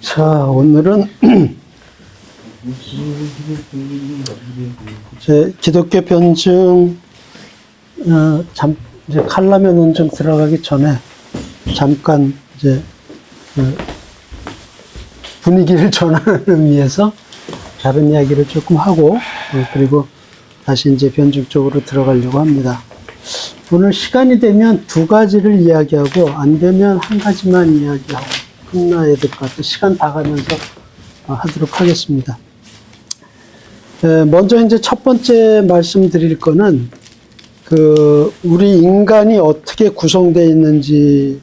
자, 오늘은 이제 기독교 변증 이제 칼럼의 논증 들어가기 전에 잠깐 이제 분위기를 전하는 의미에서 다른 이야기를 조금 하고 그리고 다시 이제 변증 쪽으로 들어가려고 합니다. 오늘 시간이 되면 두 가지를 이야기하고 안 되면 한 가지만 이야기하고 끝나야 될 것 같아요. 시간 다 가면서 하도록 하겠습니다. 먼저 이제 첫 번째 말씀드릴 거는 우리 인간이 어떻게 구성되어 있는지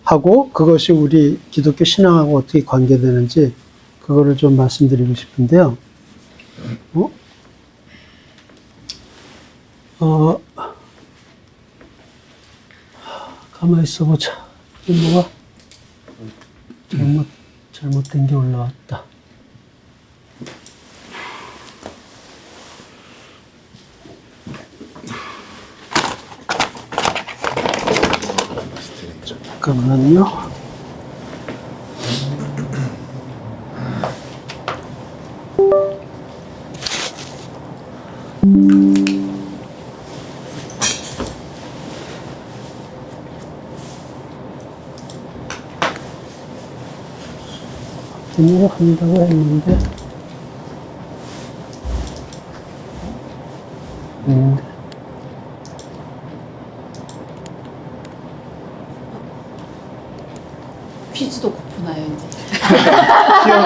하고 그것이 우리 기독교 신앙하고 어떻게 관계되는지 그거를 좀 말씀드리고 싶은데요. 가만히 있어 보자. 뭐가 잘못된 게 올라왔다. 잠깐만요. 등록을 한다고 했는데 퀴즈도 고프나요 이제? 시험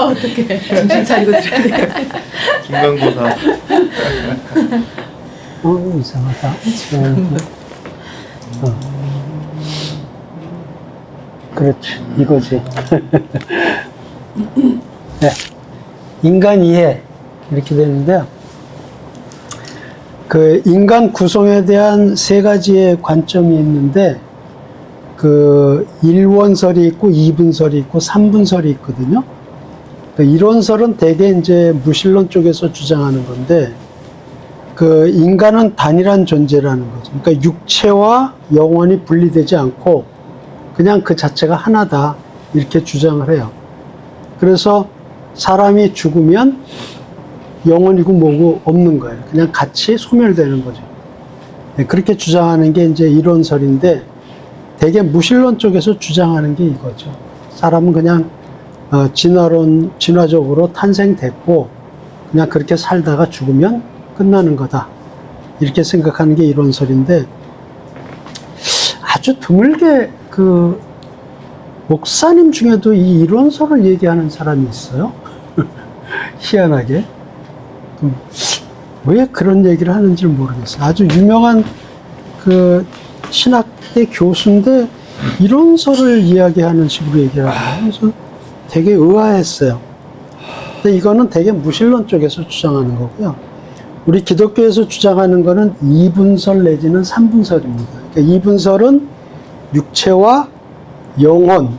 어떡해. 정신 차리고 들어야 돼. 중간고사. 이상하다. 그렇지, 이거지. 네. 인간 이해 이렇게 되는데요. 인간 구성에 대한 세 가지의 관점이 있는데 1원설이 있고 2분설이 있고 3분설이 있거든요. 이론설은 대개 이제 무신론 쪽에서 주장하는 건데 인간은 단일한 존재라는 거죠. 그러니까 육체와 영혼이 분리되지 않고 그냥 그 자체가 하나다 이렇게 주장을 해요. 그래서 사람이 죽으면 영혼이고 뭐고 없는 거예요. 그냥 같이 소멸되는 거죠. 네, 그렇게 주장하는 게 이제 이론설인데 대개 무신론 쪽에서 주장하는 게 이거죠. 사람은 그냥 진화적으로 탄생됐고 그냥 그렇게 살다가 죽으면 끝나는 거다. 이렇게 생각하는 게 이론설인데 아주 드물게 목사님 중에도 이 이론설을 얘기하는 사람이 있어요. 희한하게. 왜 그런 얘기를 하는지 모르겠어요. 아주 유명한 신학대 교수인데 이론설을 이야기하는 식으로 얘기를 하고 그래서 되게 의아했어요. 근데 이거는 되게 무신론 쪽에서 주장하는 거고요. 우리 기독교에서 주장하는 거는 2분설 내지는 3분설입니다. 그러니까 2분설은 육체와 영혼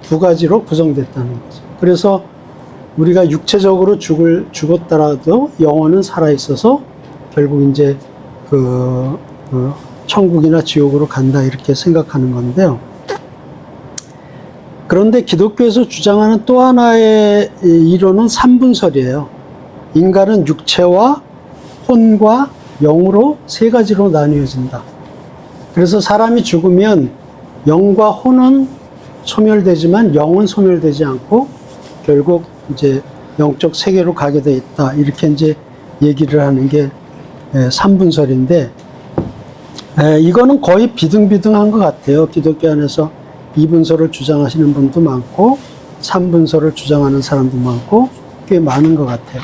두 가지로 구성됐다는 거죠. 그래서 우리가 육체적으로 죽었더라도 영혼은 살아있어서 결국 이제 천국이나 지옥으로 간다 이렇게 생각하는 건데요. 그런데 기독교에서 주장하는 또 하나의 이론은 3분설이에요. 인간은 육체와 혼과 영으로 세 가지로 나뉘어진다. 그래서 사람이 죽으면 영과 혼은 소멸되지만 영은 소멸되지 않고 결국 이제 영적 세계로 가게 돼 있다. 이렇게 이제 얘기를 하는 게 3분설인데 이거는 거의 비등비등한 것 같아요. 기독교 안에서 2분설을 주장하시는 분도 많고 3분설을 주장하는 사람도 많고 꽤 많은 것 같아요.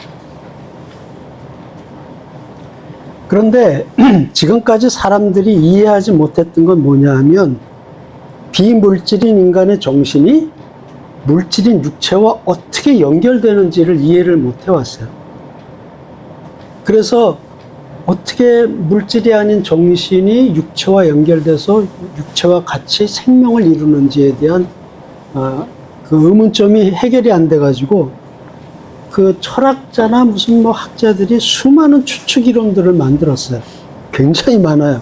그런데 지금까지 사람들이 이해하지 못했던 건 뭐냐 하면 비물질인 인간의 정신이 물질인 육체와 어떻게 연결되는지를 이해를 못 해왔어요. 그래서 어떻게 물질이 아닌 정신이 육체와 연결돼서 육체와 같이 생명을 이루는지에 대한 의문점이 해결이 안 돼가지고 철학자나 무슨 학자들이 수많은 추측 이론들을 만들었어요. 굉장히 많아요.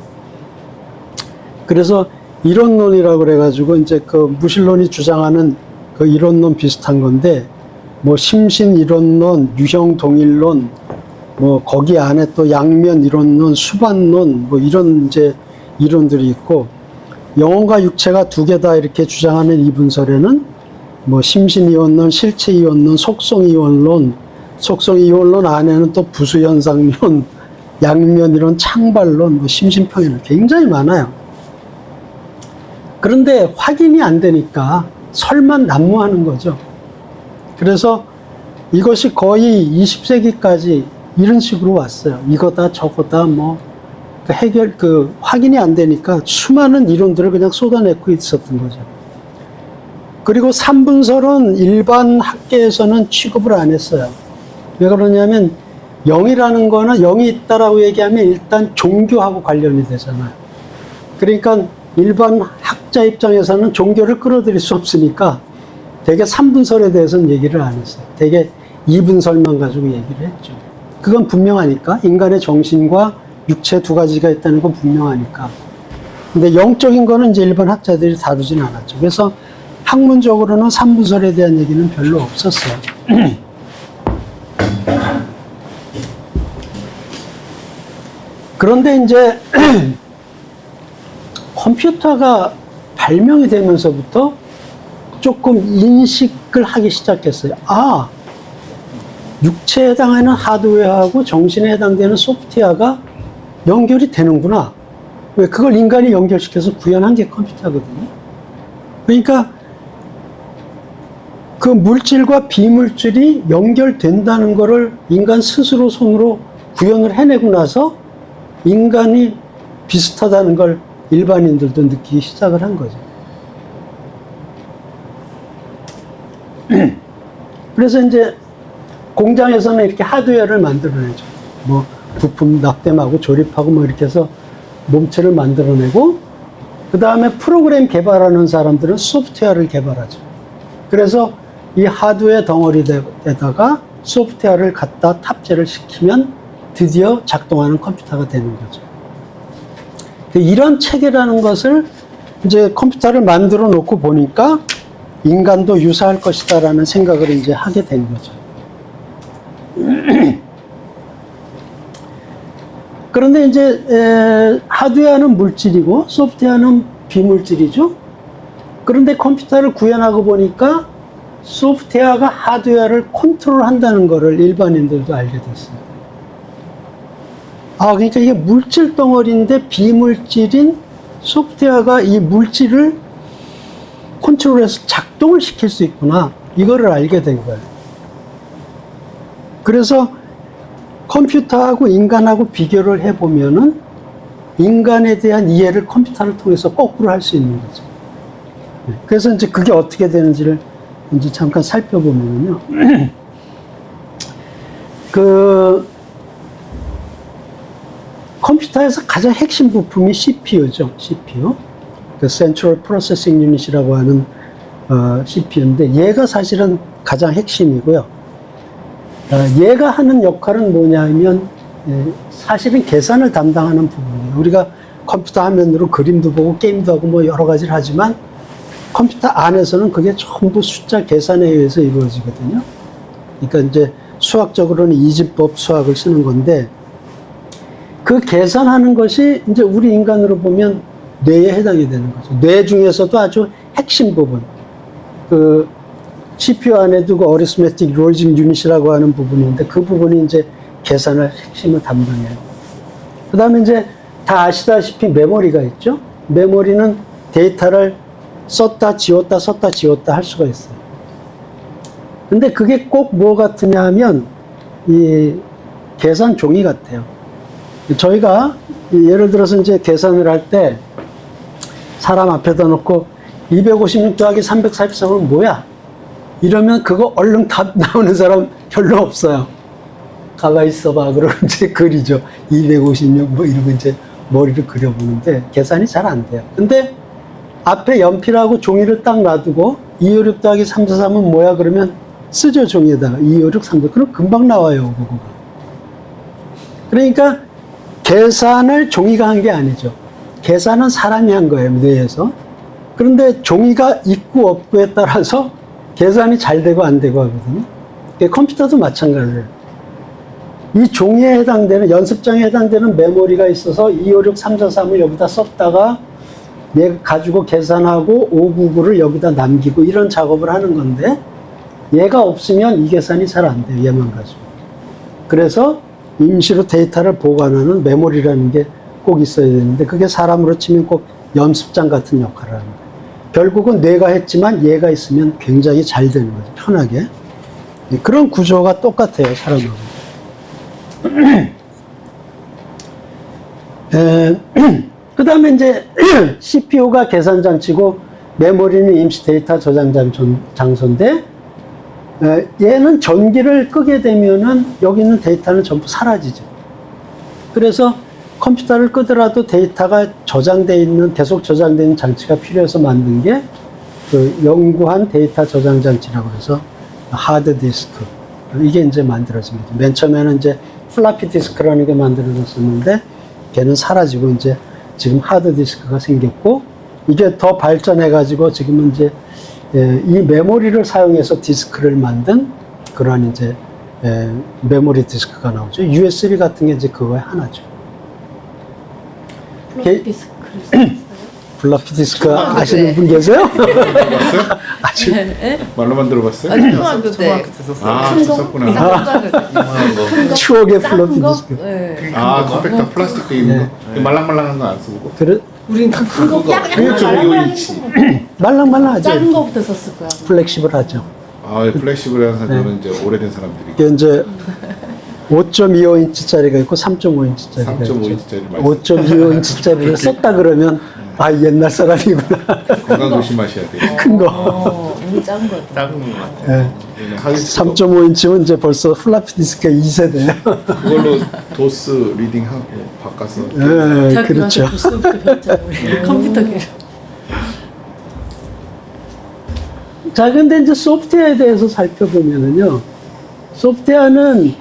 그래서 이론론이라고 그래가지고 이제 무신론이 주장하는 그 이론론 비슷한 건데, 뭐 심신 이론론, 유형 동일론, 뭐 거기 안에 또 양면 이론론, 수반론, 뭐 이런 이제 이론들이 있고, 영혼과 육체가 두 개 다 이렇게 주장하는 이분설에는 뭐 심신이원론, 실체이원론, 속성이원론, 속성이원론 안에는 또 부수현상론, 양면이론, 창발론, 뭐 심신평이론 굉장히 많아요. 그런데 확인이 안 되니까 설만 난무하는 거죠. 그래서 이것이 거의 20세기까지 이런 식으로 왔어요. 이거다 저거다 뭐 확인이 안 되니까 수많은 이론들을 그냥 쏟아내고 있었던 거죠. 그리고 삼분설은 일반 학계에서는 취급을 안 했어요. 왜 그러냐면 영이라는 거는 영이 있다라고 얘기하면 일단 종교하고 관련이 되잖아요. 그러니까 일반 학자 입장에서는 종교를 끌어들일 수 없으니까 되게 삼분설에 대해서는 얘기를 안 했어요. 되게 이분설만 가지고 얘기를 했죠. 그건 분명하니까 인간의 정신과 육체 두 가지가 있다는 건 분명하니까. 근데 영적인 거는 이제 일반 학자들이 다루진 않았죠. 그래서 학문적으로는 삼분설에 대한 얘기는 별로 없었어요. 그런데 이제 컴퓨터가 발명이 되면서부터 조금 인식을 하기 시작했어요. 아, 육체에 해당하는 하드웨어하고 정신에 해당되는 소프트웨어가 연결이 되는구나. 왜 그걸 인간이 연결시켜서 구현한 게 컴퓨터거든요. 그러니까 그 물질과 비물질이 연결된다는 거를 인간 스스로 손으로 구현을 해내고 나서 인간이 비슷하다는 걸 일반인들도 느끼기 시작을 한 거죠. 그래서 이제 공장에서는 이렇게 하드웨어를 만들어내죠. 뭐 부품 납땜하고 조립하고 뭐 이렇게 해서 몸체를 만들어내고, 그 다음에 프로그램 개발하는 사람들은 소프트웨어를 개발하죠. 그래서 이 하드웨어 덩어리에다가 소프트웨어를 갖다 탑재를 시키면 드디어 작동하는 컴퓨터가 되는 거죠. 이런 체계라는 것을 이제 컴퓨터를 만들어 놓고 보니까 인간도 유사할 것이다라는 생각을 이제 하게 된 거죠. 그런데 이제 하드웨어는 물질이고 소프트웨어는 비물질이죠. 그런데 컴퓨터를 구현하고 보니까 소프트웨어가 하드웨어를 컨트롤한다는 것을 일반인들도 알게 됐어요. 아, 그러니까 이게 물질 덩어리인데 비물질인 소프트웨어가 이 물질을 컨트롤해서 작동을 시킬 수 있구나. 이거를 알게 된 거예요. 그래서 컴퓨터하고 인간하고 비교를 해보면은 인간에 대한 이해를 컴퓨터를 통해서 거꾸로 할 수 있는 거죠. 그래서 이제 그게 어떻게 되는지를 이제 잠깐 살펴보면요. 컴퓨터에서 가장 핵심 부품이 CPU죠. CPU. 그 Central Processing Unit이라고 하는 CPU인데 얘가 사실은 가장 핵심이고요. 얘가 하는 역할은 뭐냐면 사실은 계산을 담당하는 부분이에요. 우리가 컴퓨터 화면으로 그림도 보고 게임도 하고 뭐 여러 가지를 하지만 컴퓨터 안에서는 그게 전부 숫자 계산에 의해서 이루어지거든요. 그러니까 이제 수학적으로는 이진법 수학을 쓰는 건데 그 계산하는 것이 이제 우리 인간으로 보면 뇌에 해당이 되는 거죠. 뇌 중에서도 아주 핵심 부분. 그 CPU 안에도 그 Arithmetic Logic Unit이라고 하는 부분인데 그 부분이 이제 계산을 핵심을 담당해요. 그 다음에 이제 다 아시다시피 메모리가 있죠. 메모리는 데이터를 썼다 지웠다 썼다 지웠다 할 수가 있어요. 근데 그게 꼭 뭐 같으냐 하면 이 계산 종이 같아요. 저희가 예를 들어서 이제 계산을 할 때 사람 앞에다 놓고 256 더하기 343은 뭐야? 이러면 그거 얼른 답 나오는 사람 별로 없어요. 가만히 있어봐. 그러고 이제 그리죠. 256 뭐 이러고 이제 머리를 그려보는데 계산이 잘 안 돼요. 근데 앞에 연필하고 종이를 딱 놔두고 256 더하기 343은 뭐야? 그러면 쓰죠. 종이에다가 256, 343. 그럼 금방 나와요. 그거가. 그러니까 계산을 종이가 한 게 아니죠. 계산은 사람이 한 거예요. 뇌에서. 그런데 종이가 있고 없고에 따라서 계산이 잘 되고 안 되고 하거든요. 컴퓨터도 마찬가지예요. 이 종이에 해당되는, 연습장에 해당되는 메모리가 있어서 256343을 여기다 썼다가 얘 가지고 계산하고 599를 여기다 남기고 이런 작업을 하는 건데, 얘가 없으면 이 계산이 잘 안 돼요. 얘만 가지고. 그래서 임시로 데이터를 보관하는 메모리라는 게 꼭 있어야 되는데, 그게 사람으로 치면 꼭 연습장 같은 역할을 하는 거예요. 결국은 뇌가 했지만 얘가 있으면 굉장히 잘 되는 거죠. 편하게. 그런 구조가 똑같아요. 사람하고. 그 다음에 이제 CPU가 계산장치고 메모리는 임시 데이터 저장 장소인데, 얘는 전기를 끄게 되면은 여기 있는 데이터는 전부 사라지죠. 그래서 컴퓨터를 끄더라도 데이터가 저장되어 있는, 계속 저장되어 있는 장치가 필요해서 만든 게 그 연구한 데이터 저장 장치라고 해서 하드 디스크. 이게 이제 만들어진 거죠. 맨 처음에는 이제 플라피 디스크라는 게 만들어졌었는데, 걔는 사라지고 이제 지금 하드 디스크가 생겼고, 이게 더 발전해가지고 지금은 이제 이 메모리를 사용해서 디스크를 만든 그러한 이제 메모리 디스크가 나오죠. USB 같은 게 이제 그거의 하나죠. 플로피 디스크를 썼어요? 플라피 디스크 네. 아시는 분 계세요? 아주 네? 말로만 들어봤어요? 아니, 초등학교 때. 초등학교 때 썼어요. 아, 큰 거? 썼구나. 초등학교 때. 이만한 거. 추억의 작은 플로피 거? 디스크. 네. 아, 컴팩터 플라스틱 돼 있는 네. 거? 말랑말랑한 거 안 쓰고? 그래, 우린 큰거 그렇죠, 요인치. 말랑말랑하죠. 작은 거부터 썼을 거야. 플렉시블하죠. 아, 플렉시블한 사람은 이제 오래된 사람들이. 이게 이제 5.25인치짜리가 있고 3.5인치짜리가 있죠. 3.5인치짜리 말씀. 5.25인치짜리를 썼다 그러면 아, 옛날 사람이구나. 건강 조심하셔야 돼요. 큰 거. 우리 작은 거. 작은 거 같아요. 예. 얘는 하드디스크 3.5인치면 이제 벌써 플라피 디스크가 2세대예요. 그걸로 도스 리딩하고 바꿔서. 예, 그렇죠. 부스부터 배웠잖아, 우리. 컴퓨터 기술. 자, 근데 이제 소프트웨어에 대해서 살펴보면은요, 소프트웨어는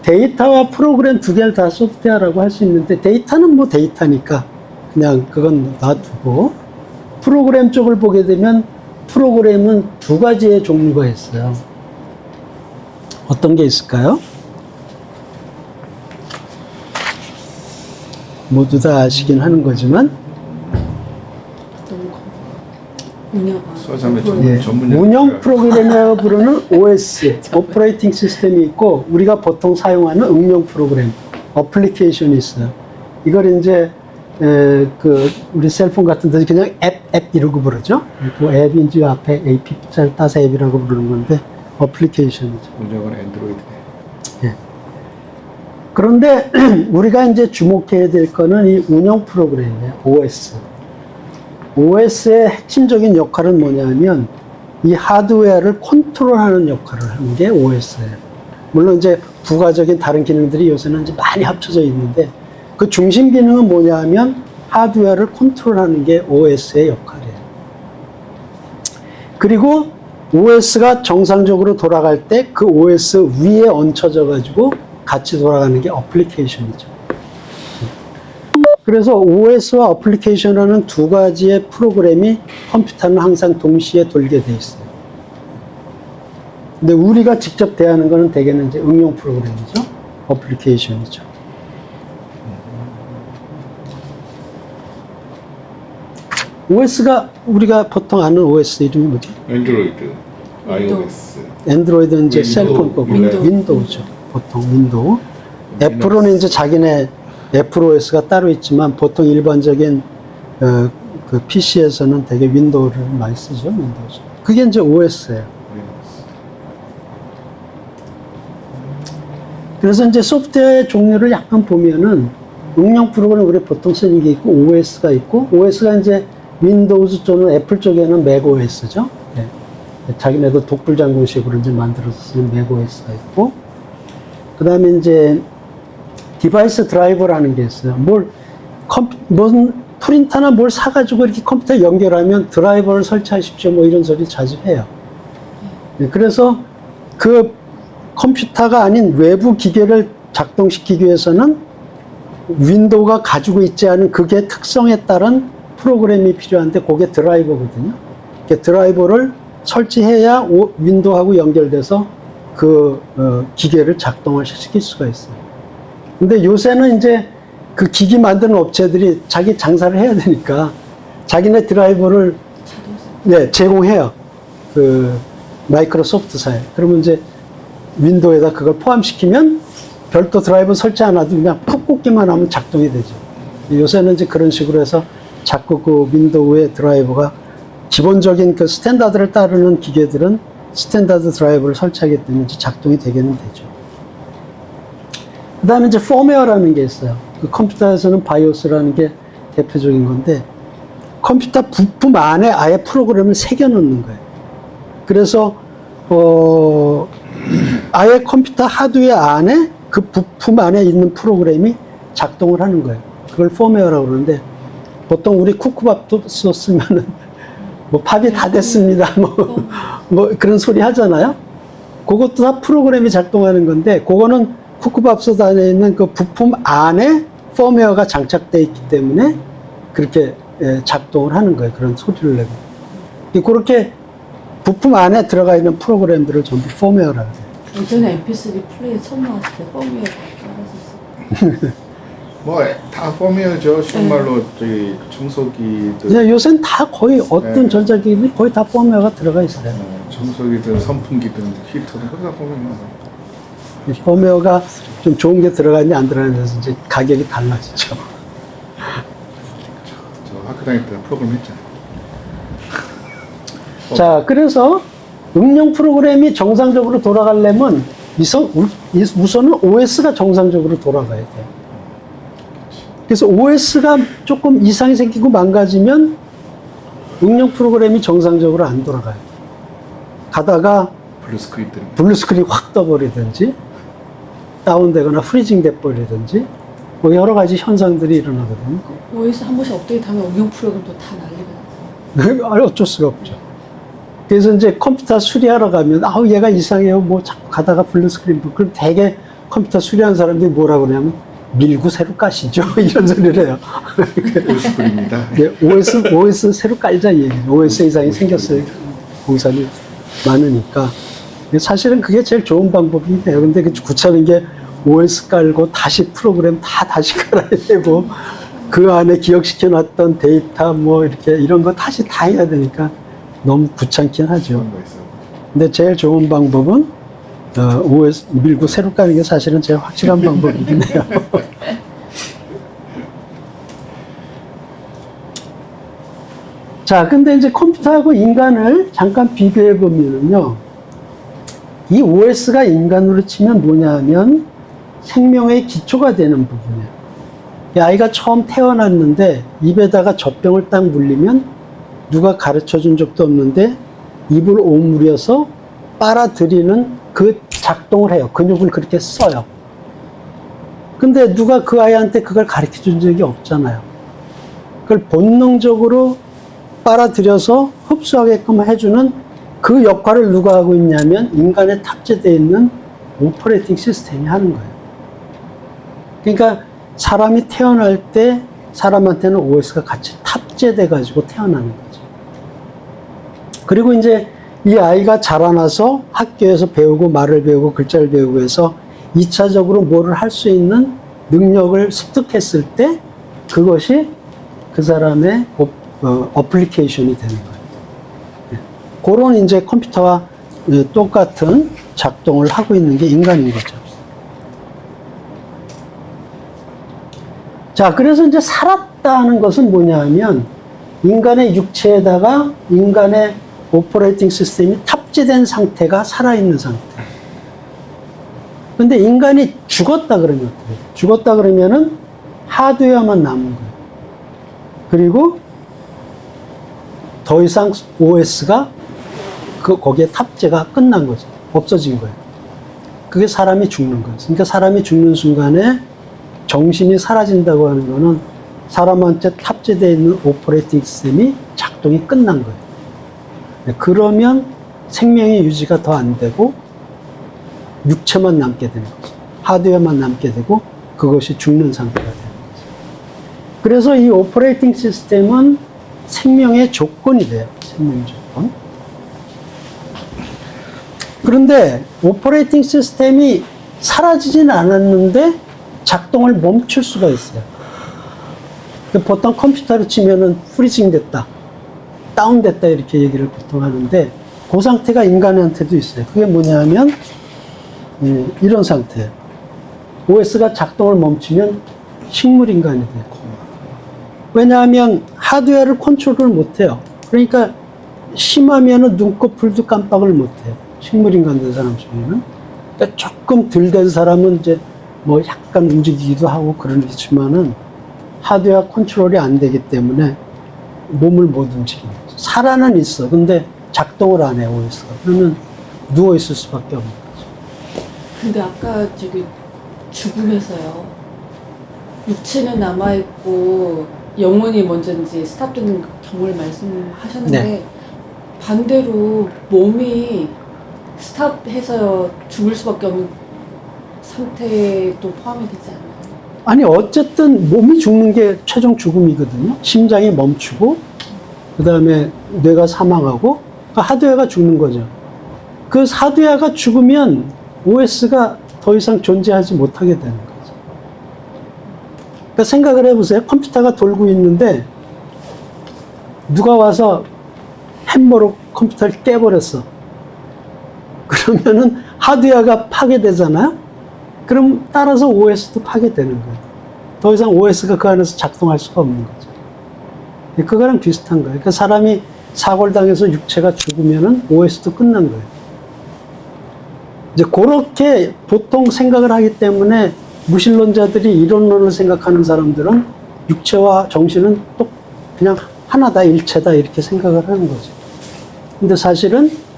데이터와 프로그램 두 개를 다 소프트웨어라고 할 수 있는데, 데이터는 뭐 데이터니까 그냥 그건 놔두고, 프로그램 쪽을 보게 되면 프로그램은 두 가지의 종류가 있어요. 어떤 게 있을까요? 모두 다 아시긴 하는 거지만, 운영. 수화자매 예, 전문 운영 프로그램이라고 부르는 OS, 오퍼레이팅 시스템이 있고, 우리가 보통 사용하는 응용 프로그램, 어플리케이션이 있어요. 이걸 이제 우리 셀폰 같은 데서 그냥 앱 이러고 부르죠. 그 앱인지 앞에 AP 잘 따서 앱이라고 부르는 건데, 어플리케이션이죠. 운영은 엔드로이드. 예. 그런데 우리가 이제 주목해야 될 거는 이 운영 프로그램이에요. OS. OS의 핵심적인 역할은 뭐냐면 이 하드웨어를 컨트롤하는 역할을 하는 게 OS예요. 물론 이제 부가적인 다른 기능들이 요새는 이제 많이 합쳐져 있는데, 그 중심 기능은 뭐냐면 하드웨어를 컨트롤하는 게 OS의 역할이에요. 그리고 OS가 정상적으로 돌아갈 때 그 OS 위에 얹혀져 가지고 같이 돌아가는 게 어플리케이션이죠. 그래서 OS와 어플리케이션이라는 두 가지의 프로그램이 컴퓨터는 항상 동시에 돌게 돼 있어요. 근데 우리가 직접 대하는 거는 대개는 이제 응용 프로그램이죠. 어플리케이션이죠. OS가 우리가 보통 아는 OS 이름이 뭐죠? 엔드로이드, iOS. 앤드로이드는 이제 윈도우, 셀폰 거고 윈도우죠. 보통 윈도우. 애플은 이제 자기네 애플 OS가 따로 있지만 보통 일반적인 그 PC에서는 되게 윈도우를 많이 쓰죠. 윈도우죠. 그게 이제 OS예요. 그래서 이제 소프트웨어의 종류를 약간 보면은 응용 프로그램 우리 보통 쓰는 게 있고 OS가 있고, OS가 이제 윈도우즈 또는 애플 쪽에는 맥OS죠. 네. 자기네도 독불장군식으로 이제 만들어서 쓰는 맥OS가 있고, 그 다음에 이제 디바이스 드라이버라는 게 있어요. 뭔 프린터나 뭘 사가지고 이렇게 컴퓨터에 연결하면 드라이버를 설치하십시오. 뭐 이런 소리 자주 해요. 네. 그래서 그 컴퓨터가 아닌 외부 기계를 작동시키기 위해서는 윈도우가 가지고 있지 않은 그게 특성에 따른 프로그램이 필요한데 그게 드라이버거든요. 드라이버를 설치해야 윈도우하고 연결돼서 그 기계를 작동을 시킬 수가 있어요. 근데 요새는 이제 그 기기 만드는 업체들이 자기 장사를 해야 되니까 자기네 드라이버를 네, 제공해요. 그 마이크로소프트사에. 그러면 이제 윈도우에다 그걸 포함시키면 별도 드라이버 설치 안 하도 그냥 푹 꽂기만 하면 작동이 되죠. 요새는 이제 그런 식으로 해서 자꾸 그 윈도우의 드라이버가 기본적인 그 스탠다드를 따르는 기계들은 스탠다드 드라이버를 설치하기 때문에 이제 작동이 되게는 되죠. 그 다음에 이제 펌웨어라는 게 있어요. 그 컴퓨터에서는 바이오스라는 게 대표적인 건데 컴퓨터 부품 안에 아예 프로그램을 새겨 넣는 거예요. 그래서 아예 컴퓨터 하드웨어 안에 그 부품 안에 있는 프로그램이 작동을 하는 거예요. 그걸 펌웨어라고 그러는데 보통 우리 쿠쿠밥도 썼으면은 뭐 팝이 다 됐습니다. 뭐 그런 소리 하잖아요. 그것도 다 프로그램이 작동하는 건데 그거는 쿠쿠밥솥 안에 있는 그 부품 안에 펌웨어가 장착되어 있기 때문에 그렇게 작동을 하는 거예요. 그런 소리를 내고. 그렇게 부품 안에 들어가 있는 프로그램들을 전부 펌웨어라고 해요. 예전에 MP3 플레이 처음 나왔을 때 펌웨어 깔았었어요. 뭐 다 펌웨어죠. 정말로 저기 청소기들, 네, 요새는 다 거의 어떤 네. 전자기기 거의 다 펌웨어가 들어가 있어요. 청소기든 선풍기든 히터든 그거 다 펌웨어. 펌웨어가 좀 좋은 게 들어가냐 안 들어가냐에서 이제 가격이 달라지죠. 저 학교 다닐 때 프로그램 했잖아요. 자, 그래서 응용 프로그램이 정상적으로 돌아가려면 우선은 OS가 정상적으로 돌아가야 돼요. 그래서 OS가 조금 이상이 생기고 망가지면 응용 프로그램이 정상적으로 안 돌아가요. 가다가 블루스크린이 확 떠버리든지 다운되거나 프리징 돼버리든지 뭐 여러 가지 현상들이 일어나거든요. OS 한 번씩 업데이트하면 응용 프로그램도 다 난리가 났어요. 어쩔 수가 없죠. 그래서 이제 컴퓨터 수리하러 가면 얘가 이상해요. 뭐 자꾸 가다가 블루스크린 그럼 되게 컴퓨터 수리하는 사람들이 뭐라고 그러냐면 밀고 새로 까시죠. 이런 소리를 해요. 블루스크린입니다. 네, OS 새로 깔자 이 얘기예요. OS 이상이 생겼어요. 공산이 많으니까. 사실은 그게 제일 좋은 방법인데요. 근데 그 귀찮은 게 OS 깔고 다시 프로그램 다시 깔아야 되고 그 안에 기억시켜 놨던 데이터 뭐 이렇게 이런 거 다시 다 해야 되니까 너무 귀찮긴 하죠. 그런 거 있어요. 근데 제일 좋은 방법은 OS 밀고 새로 까는 게 사실은 제일 확실한 방법이긴 해요. 자, 근데 이제 컴퓨터하고 인간을 잠깐 비교해 보면은요, 이 OS가 인간으로 치면 뭐냐 하면 생명의 기초가 되는 부분이에요. 이 아이가 처음 태어났는데 입에다가 젖병을 딱 물리면 누가 가르쳐 준 적도 없는데 입을 오므려서 빨아들이는 그 작동을 해요. 근육을 그렇게 써요. 근데 누가 그 아이한테 그걸 가르쳐 준 적이 없잖아요. 그걸 본능적으로 빨아들여서 흡수하게끔 해주는 그 역할을 누가 하고 있냐면 인간에 탑재되어 있는 오퍼레이팅 시스템이 하는 거예요. 그러니까 사람이 태어날 때 사람한테는 OS가 같이 탑재돼 가지고 태어나는 거죠. 그리고 이제 이 아이가 자라나서 학교에서 배우고 말을 배우고 글자를 배우고 해서 2차적으로 뭐를 할 수 있는 능력을 습득했을 때 그것이 그 사람의 어플리케이션이 되는 거예요. 그런 이제 컴퓨터와 똑같은 작동을 하고 있는 게 인간인 거죠. 자, 그래서 이제 살았다는 것은 뭐냐 하면 인간의 육체에다가 인간의 오퍼레이팅 시스템이 탑재된 상태가 살아있는 상태. 근데 인간이 죽었다 그러면 어떻게 해요? 죽었다 그러면은 하드웨어만 남은 거예요. 그리고 더 이상 OS가 거기에 탑재가 끝난 거죠. 없어진 거예요. 그게 사람이 죽는 거예요. 그러니까 사람이 죽는 순간에 정신이 사라진다고 하는 거는 사람한테 탑재되어 있는 오퍼레이팅 시스템이 작동이 끝난 거예요. 그러면 생명의 유지가 더 안 되고 육체만 남게 되는 거죠. 하드웨어만 남게 되고 그것이 죽는 상태가 되는 거죠. 그래서 이 오퍼레이팅 시스템은 생명의 조건이 돼요. 생명의 조건. 그런데 오퍼레이팅 시스템이 사라지진 않았는데 작동을 멈출 수가 있어요. 보통 컴퓨터로 치면은 프리징 됐다, 다운 됐다 이렇게 얘기를 보통 하는데 그 상태가 인간한테도 있어요. 그게 뭐냐면 이런 상태예요. OS가 작동을 멈추면 식물 인간이 돼요. 왜냐하면 하드웨어를 컨트롤을 못해요. 그러니까 심하면은 눈꺼풀도 깜빡을 못해요. 식물 인간 된 사람 중에는. 그러니까 조금 덜 된 사람은 이제 뭐 약간 움직이기도 하고 그러지만은 하드웨어 컨트롤이 안 되기 때문에 몸을 못 움직이는 거죠. 살아는 있어. 근데 작동을 안 해요, OS가. 그러면 누워 있을 수밖에 없는 거죠. 근데 아까 저기 죽음에서요. 육체는 남아있고 영혼이 먼저인지 스탑되는 경우를 말씀하셨는데 네. 반대로 몸이 스탑해서 죽을 수밖에 없는 상태도 포함이 되지 않나요? 아니 어쨌든 몸이 죽는 게 최종 죽음이거든요. 심장이 멈추고 그 다음에 뇌가 사망하고 그러니까 하드웨어가 죽는 거죠. 그 하드웨어가 죽으면 OS가 더 이상 존재하지 못하게 되는 거죠. 그러니까 생각을 해보세요. 컴퓨터가 돌고 있는데 누가 와서 햄머로 컴퓨터를 깨버렸어. 그러면은 하드웨어가 파괴되잖아요. 그럼 따라서 OS도 파괴되는 거예요. 더 이상 OS가 그 안에서 작동할 수가 없는 거죠. 그거랑 비슷한 거예요. 그러니까 사람이 사고를 당해서 육체가 죽으면은 OS도 끝난 거예요. 이제 그렇게 보통 생각을 하기 때문에 무신론자들이 이론론을 생각하는 사람들은 육체와 정신은 또 그냥 하나다, 일체다 이렇게 생각을 하는 거죠. 근데 사실은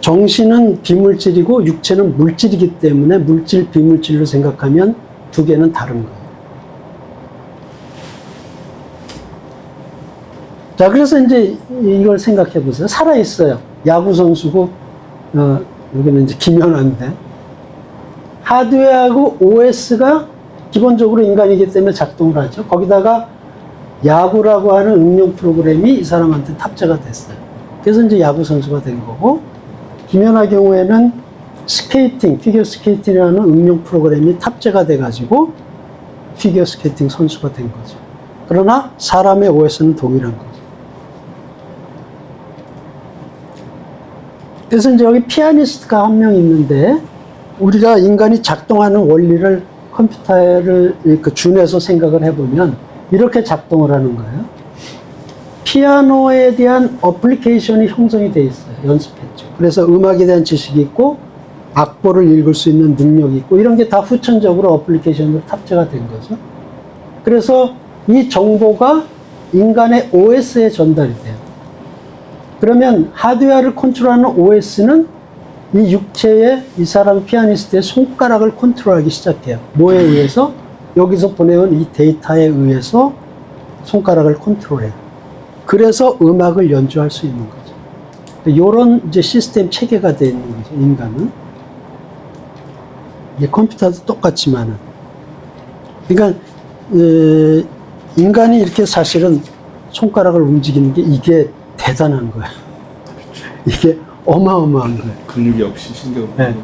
정신은 비물질이고 육체는 물질이기 때문에 물질, 비물질로 생각하면 두 개는 다른 거예요. 자, 그래서 이제 이걸 생각해 보세요. 살아있어요. 야구선수고, 여기는 이제 김연아인데, 하드웨어하고 OS가 기본적으로 인간이기 때문에 작동을 하죠. 거기다가 야구라고 하는 응용 프로그램이 이 사람한테 탑재가 됐어요. 그래서 이제 야구선수가 된 거고, 김연아 경우에는 스케이팅, 피겨 스케이팅이라는 응용 프로그램이 탑재가 돼가지고 피겨 스케이팅 선수가 된 거죠. 그러나 사람의 OS는 동일한 거죠. 그래서 이제 여기 피아니스트가 한 명 있는데 우리가 인간이 작동하는 원리를 컴퓨터를 준해서 생각을 해보면 이렇게 작동을 하는 거예요. 피아노에 대한 어플리케이션이 형성이 돼 있어요. 연습했죠. 그래서 음악에 대한 지식이 있고 악보를 읽을 수 있는 능력이 있고 이런 게 다 후천적으로 어플리케이션으로 탑재가 된 거죠. 그래서 이 정보가 인간의 OS에 전달이 돼요. 그러면 하드웨어를 컨트롤하는 OS는 이 육체의 이 사람 피아니스트의 손가락을 컨트롤하기 시작해요. 뭐에 의해서? 여기서 보내온 이 데이터에 의해서 손가락을 컨트롤해요. 그래서 음악을 연주할 수 있는 거죠. 이런 이제 시스템 체계가 되어 있는 거죠, 인간은. 이게 컴퓨터도 똑같지만은. 그러니까, 인간이 이렇게 사실은 손가락을 움직이는 게 이게 대단한 거예요. 이게 어마어마한 거예요. 근육이 없이 신경을 네.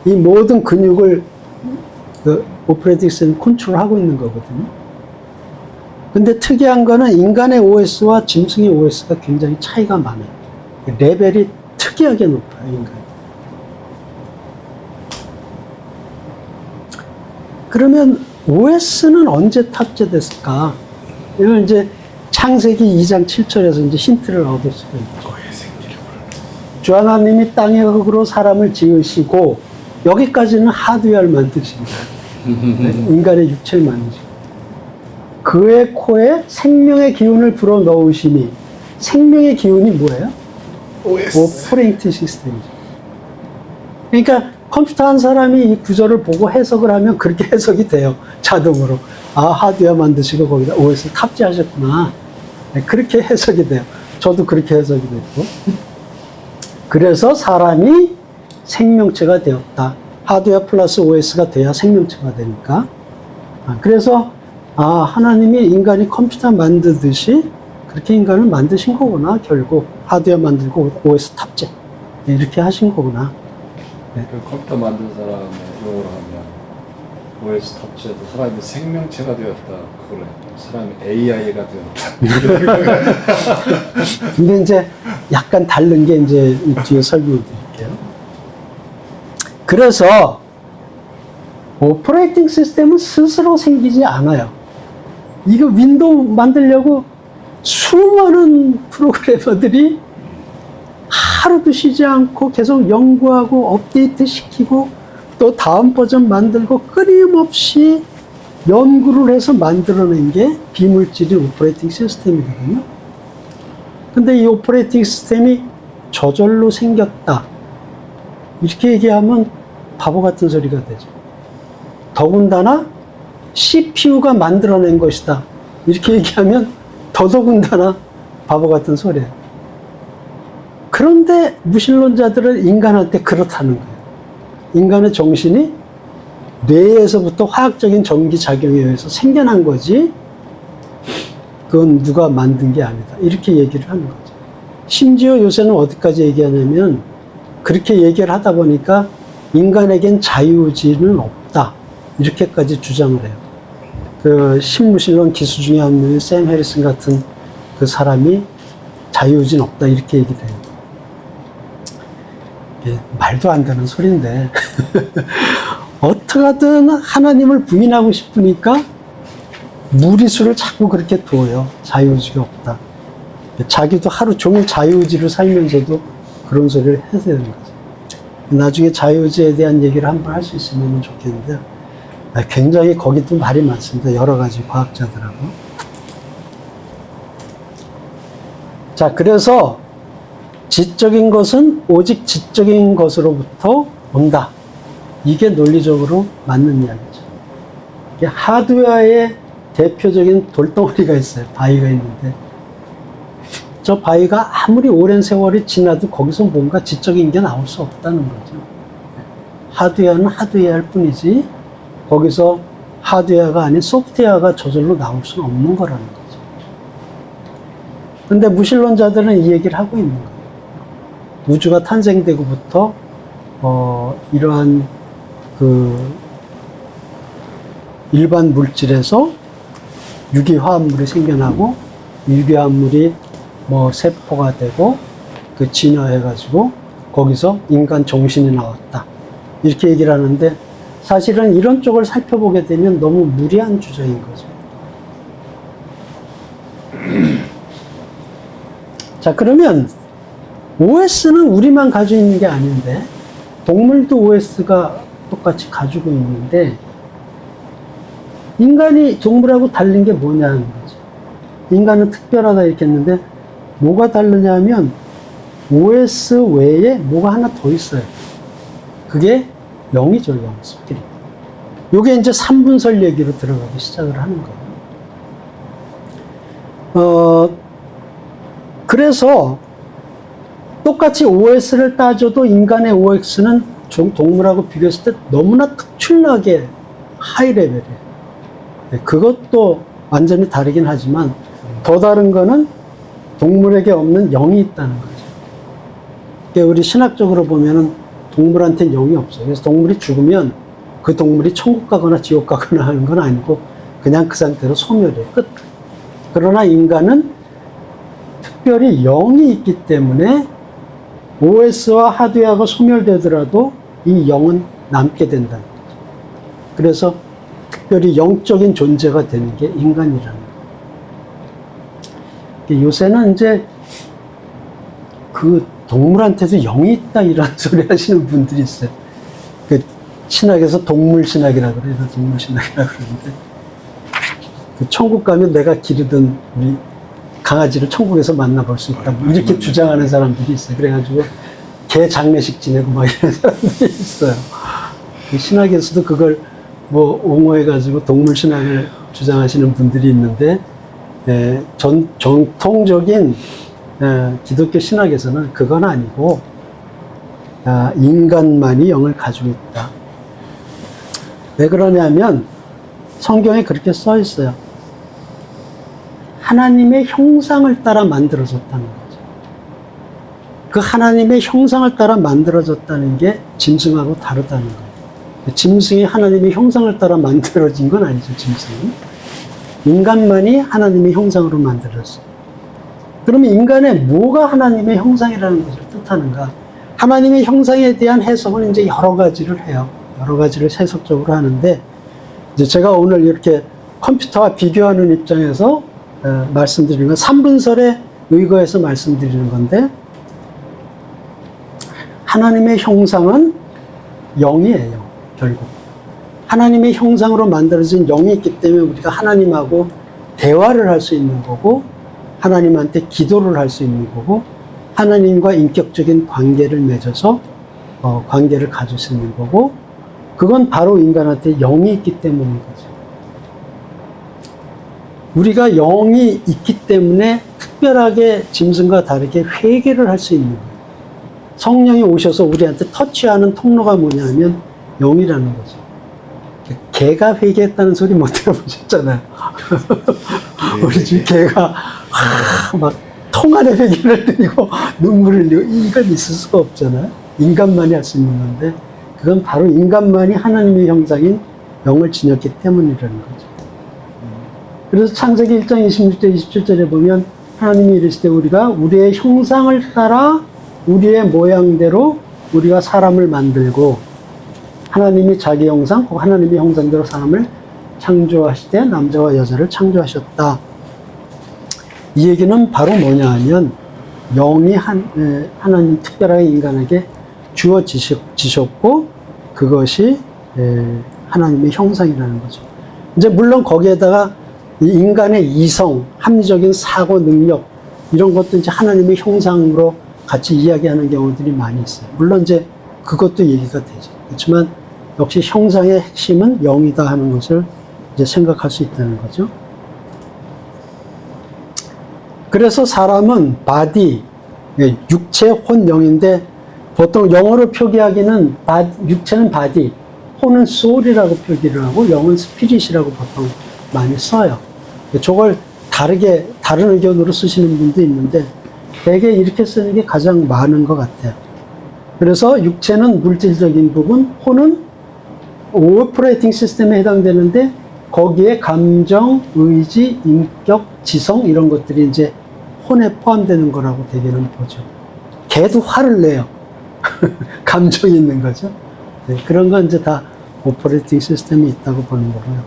이 모든 근육을 그 오퍼레이팅 시스템이 컨트롤하고 있는 거거든요. 근데 특이한 거는 인간의 OS와 짐승의 OS가 굉장히 차이가 많아요. 레벨이 특이하게 높아요, 인간. 그러면 OS는 언제 탑재됐을까? 이건 이제 창세기 2장 7절에서 이제 힌트를 얻을 수가 있죠. 주 하나님이 땅의 흙으로 사람을 지으시고 여기까지는 하드웨어를 만드신 거예요. 인간의 육체를 만드시고 그의 코에 생명의 기운을 불어 넣으시니 생명의 기운이 뭐예요? 오퍼레이팅 시스템이죠. 그러니까 컴퓨터 한 사람이 이 구절을 보고 해석을 하면 그렇게 해석이 돼요. 자동으로. 아, 하드웨어 만드시고 거기다 OS 탑재하셨구나. 네, 그렇게 해석이 돼요. 저도 그렇게 해석이 됐고. 그래서 사람이 생명체가 되었다. 하드웨어 플러스 OS가 돼야 생명체가 되니까. 그래서 하나님이 인간이 컴퓨터 만드듯이 그렇게 인간을 만드신 거구나. 결국 하드웨어 만들고 OS 탑재. 이렇게 하신 거구나. 그 컴퓨터 만든 사람의 용어로 하면 OS 탑재도 사람이 생명체가 되었다. 그거래. 사람이 AI가 되었다. 근데 이제 약간 다른 게 이제 뒤에 설명을 드릴게요. 그래서 오퍼레이팅 시스템은 스스로 생기지 않아요. 이거 윈도우 만들려고 수많은 프로그래머들이 하루도 쉬지 않고 계속 연구하고 업데이트 시키고 또 다음 버전 만들고 끊임없이 연구를 해서 만들어낸 게 비물질이 오퍼레이팅 시스템이거든요. 근데 이 오퍼레이팅 시스템이 저절로 생겼다. 이렇게 얘기하면 바보 같은 소리가 되죠. 더군다나 CPU가 만들어낸 것이다. 이렇게 얘기하면 더더군다나 바보 같은 소리예요. 그런데 무신론자들은 인간한테 그렇다는 거예요. 인간의 정신이 뇌에서부터 화학적인 전기작용에 의해서 생겨난 거지 그건 누가 만든 게 아니다. 이렇게 얘기를 하는 거죠. 심지어 요새는 어디까지 얘기하냐면 그렇게 얘기를 하다 보니까 인간에겐 자유의지는 없다. 이렇게까지 주장을 해요. 그 신무신론 기수 중에 한 명인 샘 해리슨 같은 그 사람이 자유의지는 없다. 이렇게 얘기해요. 말도 안 되는 소리인데 어떻게든 하나님을 부인하고 싶으니까 무리수를 자꾸 그렇게 둬요. 자유의지가 없다. 자기도 하루 종일 자유의지를 살면서도 그런 소리를 해야 되는 거죠. 나중에 자유의지에 대한 얘기를 한번 할 수 있으면 좋겠는데 굉장히 거기도 말이 많습니다. 여러 가지 과학자들하고. 자, 그래서 지적인 것은 오직 지적인 것으로부터 온다. 이게 논리적으로 맞는 이야기죠. 이게 하드웨어의 대표적인 돌덩어리가 있어요. 바위가 있는데 저 바위가 아무리 오랜 세월이 지나도 거기서 뭔가 지적인 게 나올 수 없다는 거죠. 하드웨어는 하드웨어일 뿐이지 거기서 하드웨어가 아닌 소프트웨어가 저절로 나올 수는 없는 거라는 거죠. 근데 무신론자들은 이 얘기를 하고 있는 거예요. 우주가 탄생되고부터 이러한 그 일반 물질에서 유기화합물이 생겨나고 유기화합물이 뭐 세포가 되고 그 진화해가지고 거기서 인간 정신이 나왔다. 이렇게 얘기를 하는데 사실은 이런 쪽을 살펴보게 되면 너무 무리한 주장인 거죠. 자, 그러면 OS는 우리만 가지고 있는 게 아닌데 동물도 OS가 똑같이 가지고 있는데 인간이 동물하고 다른 게 뭐냐는 거죠. 인간은 특별하다 이렇게 했는데 뭐가 다르냐면 OS 외에 뭐가 하나 더 있어요. 그게 영이죠, 영, 스피릿. 요게 이제 3분설 얘기로 들어가기 시작을 하는 거예요. 그래서 똑같이 OS를 따져도 인간의 OX는 동물하고 비교했을 때 너무나 특출나게 하이 레벨이에요. 네, 그것도 완전히 다르긴 하지만 더 다른 거는 동물에게 없는 영이 있다는 거죠. 그러니까 우리 신학적으로 보면은 동물한테는 영이 없어요. 그래서 동물이 죽으면 그 동물이 천국 가거나 지옥 가거나 하는 건 아니고 그냥 그 상태로 소멸해요. 끝. 그러나 인간은 특별히 영이 있기 때문에 OS와 하드웨어가 소멸되더라도 이 영은 남게 된다는 거죠. 그래서 특별히 영적인 존재가 되는 게 인간이라는 거예요. 요새는 이제 그 동물한테도 영이 있다 이런 소리 하시는 분들이 있어요. 그 신학에서 동물신학이라고 그래요. 동물신학이라고 그러는데 그 천국 가면 내가 기르던 우리 강아지를 천국에서 만나볼 수 있다. 뭐 이렇게 주장하는 사람들이 있어요. 그래가지고 개 장례식 지내고 막 이런 사람들이 있어요. 신학에서도 그걸 뭐 옹호해가지고 동물신학을 주장하시는 분들이 있는데 정통적인 기독교 신학에서는 그건 아니고 인간만이 영을 가지고 있다. 왜 그러냐면 성경에 그렇게 써 있어요. 하나님의 형상을 따라 만들어졌다는 거죠. 그 하나님의 형상을 따라 만들어졌다는 게 짐승하고 다르다는 거예요. 짐승이 하나님의 형상을 따라 만들어진 건 아니죠, 짐승은. 인간만이 하나님의 형상으로 만들어졌어요. 그러면 인간의 뭐가 하나님의 형상이라는 것을 뜻하는가? 하나님의 형상에 대한 해석은 이제 여러 가지를 해요. 여러 가지를 해석적으로 하는데, 이제 제가 오늘 이렇게 컴퓨터와 비교하는 입장에서 말씀드리는 건 3분설에 의거해서 말씀드리는 건데, 하나님의 형상은 영이에요, 결국. 하나님의 형상으로 만들어진 영이 있기 때문에 우리가 하나님하고 대화를 할 수 있는 거고, 하나님한테 기도를 할 수 있는 거고, 하나님과 인격적인 관계를 맺어서 관계를 가질 수 있는 거고, 그건 바로 인간한테 영이 있기 때문인 거죠. 우리가 영이 있기 때문에 특별하게 짐승과 다르게 회개를 할 수 있는 거예요. 성령이 오셔서 우리한테 터치하는 통로가 뭐냐면 영이라는 거죠. 개가 회개했다는 소리 못 들어보셨잖아요. 우리 집 개가 막 통 안에 회개를 드리고 눈물을 흘리고, 이건 있을 수가 없잖아요. 인간만이 할 수 있는 건데, 그건 바로 인간만이 하나님의 형상인 영을 지녔기 때문이라는 거죠. 그래서 창세기 1장 26절 27절에 보면 하나님이 이르시되 우리가 우리의 형상을 따라 우리의 모양대로 우리가 사람을 만들고, 하나님이 자기 형상 혹은 하나님의 형상대로 사람을 창조하시되 남자와 여자를 창조하셨다. 이 얘기는 바로 뭐냐 하면, 영이 하나님 특별하게 인간에게 주어지셨고, 그것이 하나님의 형상이라는 거죠. 이제 물론 거기에다가 인간의 이성, 합리적인 사고 능력, 이런 것도 이제 하나님의 형상으로 같이 이야기하는 경우들이 많이 있어요. 물론 이제 그것도 얘기가 되죠. 그렇지만 역시 형상의 핵심은 영이다 하는 것을 이제 생각할 수 있다는 거죠. 그래서 사람은 바디, 육체, 혼, 영인데, 보통 영어로 표기하기는 육체는 바디, 혼은 soul이라고 표기를 하고 영은 스피릿이라고 보통 많이 써요. 저걸 다른 의견으로 쓰시는 분도 있는데, 대개 이렇게 쓰는 게 가장 많은 것 같아요. 그래서 육체는 물질적인 부분, 혼은 오퍼레이팅 시스템에 해당되는데, 거기에 감정, 의지, 인격, 지성, 이런 것들이 이제 혼에 포함되는 거라고 대개는 보죠. 개도 화를 내요. 감정이 있는 거죠. 네, 그런 건 이제 다 오퍼레이팅 시스템이 있다고 보는 거고요.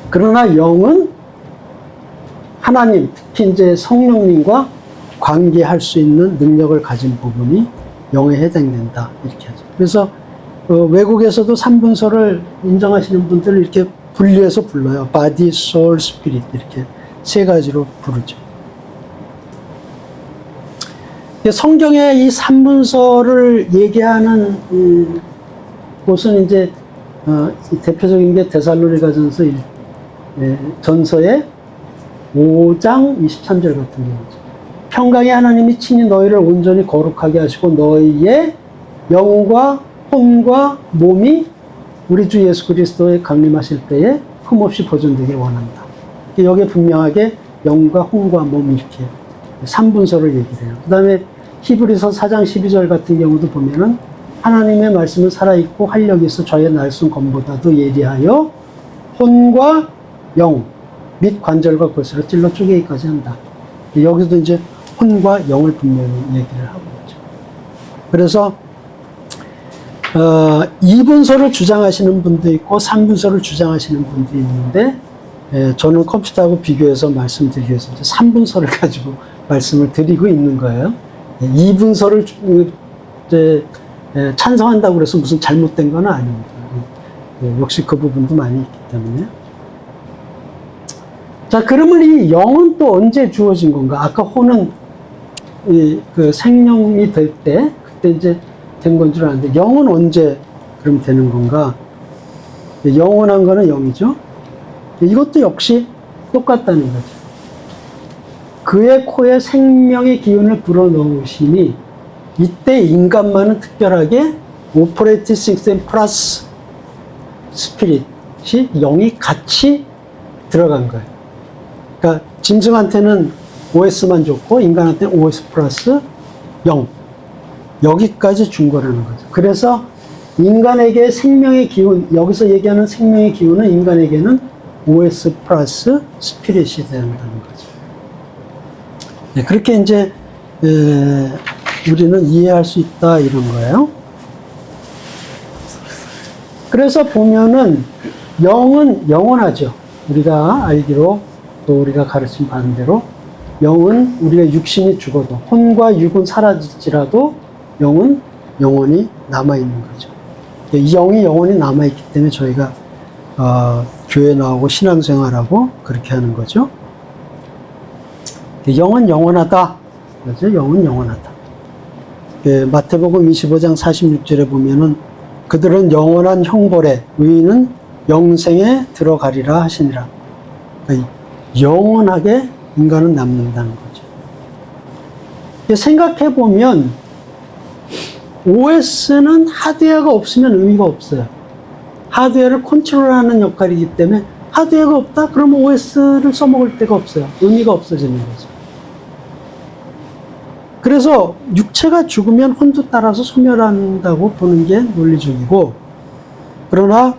그러나 영은 하나님, 특히 이제 성령님과 관계할 수 있는 능력을 가진 부분이 영에 해당된다, 이렇게 하죠. 그래서 외국에서도 3분설을 인정하시는 분들을 이렇게 분리해서 불러요. body, soul, spirit, 이렇게 세 가지로 부르죠. 성경의 이 3분설을 얘기하는 곳은 이제 대표적인 게 데살로니가전서 전서의 5장 23절 같은 경우죠. 평강의 하나님이 친히 너희를 온전히 거룩하게 하시고 너희의 영과 혼과 몸이 우리 주 예수 그리스도의 강림하실 때에 흠없이 보존되길 원한다. 여기에 분명하게 영과 혼과 몸, 이렇게 3분설을 얘기를 해요. 그 다음에 히브리서 4장 12절 같은 경우도 보면은 하나님의 말씀은 살아있고 활력이 있어 저의 날쌘 검보다도 예리하여 혼과 영 및 관절과 골수를 찔러 쪼개기까지 한다. 여기도 이제 혼과 영을 분명히 얘기를 하고 있죠. 그래서 2분설을 주장하시는 분도 있고 3분설을 주장하시는 분도 있는데, 저는 컴퓨터하고 비교해서 말씀드리기 위해서 이제 3분설을 가지고 말씀을 드리고 있는 거예요. 2분설을 이제 찬성한다고 그래서 무슨 잘못된 건 아닙니다. 역시 그 부분도 많이 있기 때문에. 자, 그러면 이 영은 또 언제 주어진 건가? 아까 혼은 그 생명이 될 때, 그때 이제 된 건 줄 아는데, 영은 언제 그럼 되는 건가? 영원한 거는 영이죠. 이것도 역시 똑같다는 거죠. 그의 코에 생명의 기운을 불어넣으시니 이때 인간만은 특별하게 오퍼레이팅 시스템 플러스 스피릿이 영이 같이 들어간 거예요. 그러니까 짐승한테는 OS만 줬고 인간한테는 OS 플러스 영. 여기까지 준 거라는 거죠. 그래서 인간에게 생명의 기운, 여기서 얘기하는 생명의 기운은 인간에게는 OS 플러스 스피릿이 된다는 거죠. 네, 그렇게 이제 우리는 이해할 수 있다 이런 거예요. 그래서 보면은 영은 영원하죠. 우리가 알기로 또 우리가 가르친 반대로 영은 우리가 육신이 죽어도 혼과 육은 사라질지라도 영은 영원히 남아있는 거죠. 이 영이 영원히 남아있기 때문에 저희가 교회 나오고 신앙생활하고 그렇게 하는 거죠. 영은 영원하다. 그죠? 영은 영원하다. 마태복음 25장 46절에 보면은 그들은 영원한 형벌에 의인은 영생에 들어가리라 하시니라. 그러니까 영원하게 인간은 남는다는 거죠. 생각해 보면 OS는 하드웨어가 없으면 의미가 없어요. 하드웨어를 컨트롤하는 역할이기 때문에 하드웨어가 없다? 그러면 OS를 써먹을 데가 없어요. 의미가 없어지는 거죠. 그래서 육체가 죽으면 혼도 따라서 소멸한다고 보는 게 논리적이고, 그러나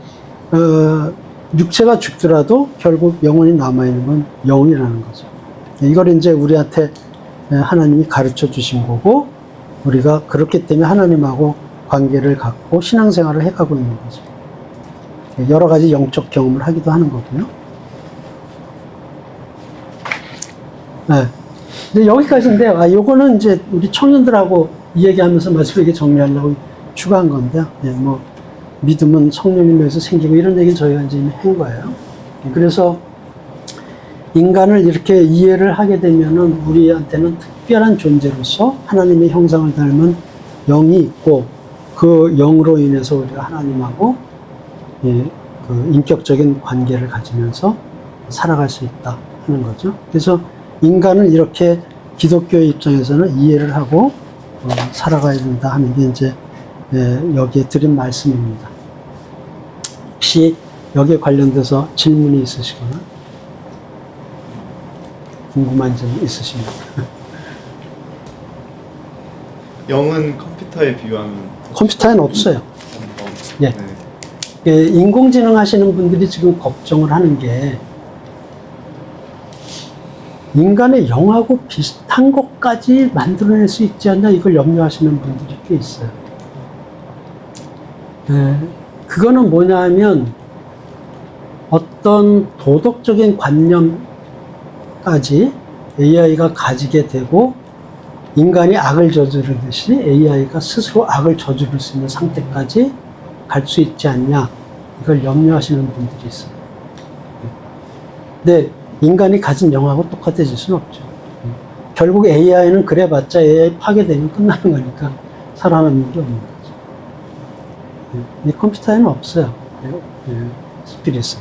육체가 죽더라도 결국 영혼이 남아있는 건 영이라는 거죠. 이걸 이제 우리한테 하나님이 가르쳐 주신 거고, 우리가 그렇기 때문에 하나님하고 관계를 갖고 신앙생활을 해가고 있는 거죠. 여러 가지 영적 경험을 하기도 하는 거고요. 네. 이제 여기까지인데, 요거는 이제 우리 청년들하고 이 얘기하면서 마지막에 정리하려고 추가한 건데요. 네, 뭐, 믿음은 성령님 내에서 생기고 이런 얘기는 저희가 이제 이미 한 거예요. 그래서 인간을 이렇게 이해를 하게 되면은 우리한테는 특별한 존재로서 하나님의 형상을 닮은 영이 있고, 그 영으로 인해서 우리가 하나님하고 그 인격적인 관계를 가지면서 살아갈 수 있다 하는 거죠. 그래서 인간은 이렇게 기독교의 입장에서는 이해를 하고 살아가야 된다 하는 게 이제 여기에 드린 말씀입니다. 혹시 여기에 관련돼서 질문이 있으시거나 궁금한 점 있으십니까? 영은 컴퓨터에 비유하면 컴퓨터에는 없어요. 예. 네. 인공지능 하시는 분들이 지금 걱정을 하는 게 인간의 영하고 비슷한 것까지 만들어낼 수 있지 않냐, 이걸 염려하시는 분들이 꽤 있어요. 그거는 뭐냐 하면 어떤 도덕적인 관념까지 AI가 가지게 되고 인간이 악을 저지르듯이 AI가 스스로 악을 저지를 수 있는 상태까지 갈 수 있지 않냐, 이걸 염려하시는 분들이 있어요. 근데 인간이 가진 영하고 똑같아질 수는 없죠. 결국 AI는 그래봤자 AI 파괴되면 끝나는 거니까 살아남는 게 없는 거죠. 이 컴퓨터에는 없어요. 스피릿은.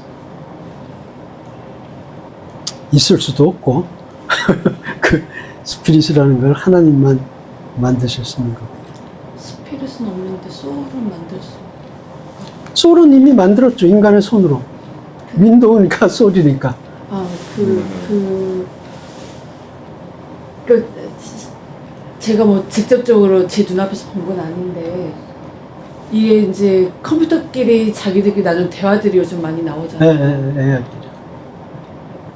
있을 수도 없고 그 스피릿이라는 걸 하나님만 만드실 수 있는 겁니다. 스피릿은 없는데 소울은 만들 수. 소울은 이미 만들었죠. 인간의 손으로. 윈도우니까 소울이니까. 제가 뭐 직접적으로 제 눈앞에서 본 건 아닌데, 이게 이제 컴퓨터끼리 자기들끼리 나눈 대화들이 요즘 많이 나오잖아요. AI끼리.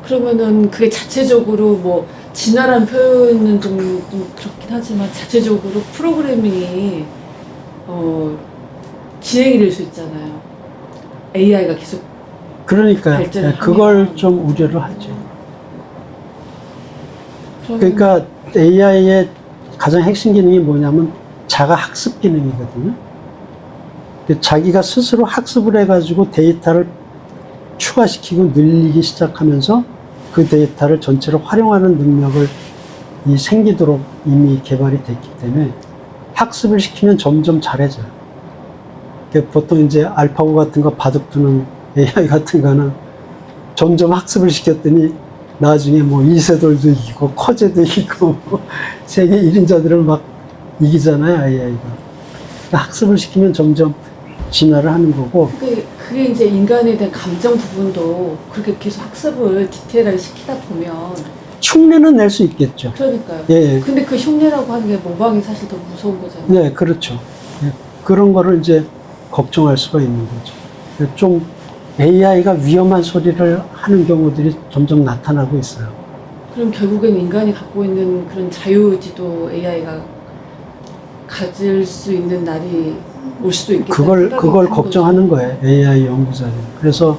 그러면은 그게 자체적으로 뭐 진화란 표현은 좀 그렇긴 하지만 자체적으로 프로그래밍이 진행이 될 수 있잖아요. AI가 계속. 그러니까 그걸 좀 우려를 하죠. 그러니까 AI의 가장 핵심 기능이 뭐냐면 자가 학습 기능이거든요. 자기가 스스로 학습을 해가지고 데이터를 추가시키고 늘리기 시작하면서 그 데이터를 전체로 활용하는 능력을 생기도록 이미 개발이 됐기 때문에 학습을 시키면 점점 잘해져요. 보통 이제 알파고 같은 거 바둑두는 AI 같은 거는 점점 학습을 시켰더니 나중에 뭐 2세돌도 이기고 커제도 이기고 세계 1인자들을 막 이기잖아요, AI가. 학습을 시키면 점점 진화를 하는 거고. 그게 이제 인간에 대한 감정 부분도 그렇게 계속 학습을 디테일하게 시키다 보면 흉내는 낼 수 있겠죠. 그러니까요. 예, 예. 근데 그 흉내라고 하는 게 모방이 사실 더 무서운 거잖아요. 네, 그렇죠. 예, 그런 거를 이제 걱정할 수가 있는 거죠. 좀 AI가 위험한 소리를 하는 경우들이 점점 나타나고 있어요. 그럼 결국엔 인간이 갖고 있는 그런 자유의지도 AI가 가질 수 있는 날이 올 수도 있겠다. 그걸 걱정하는 거예요. AI 연구자는. 그래서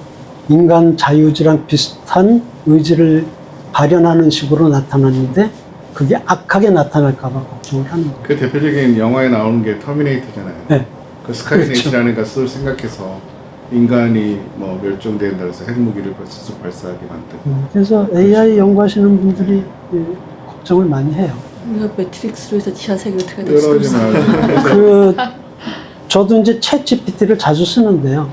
인간 자유의지랑 비슷한 의지를 발현하는 식으로 나타났는데 그게 악하게 나타날까 봐 걱정을 하는 거예요. 그 대표적인 영화에 나오는 게 터미네이터잖아요. 네. 그 스카이넷이라는 것을 생각해서 인간이 뭐 멸종된다 해서 핵무기를 스스로 발사하게 만든. 그래서 AI 연구하시는 분들이 걱정을 많이 해요. 우리가 매트릭스로 해서 지하 세계로 들어갈 여러 수도 가지 있어요. 말고. 저도 이제 챗 GPT를 자주 쓰는데요.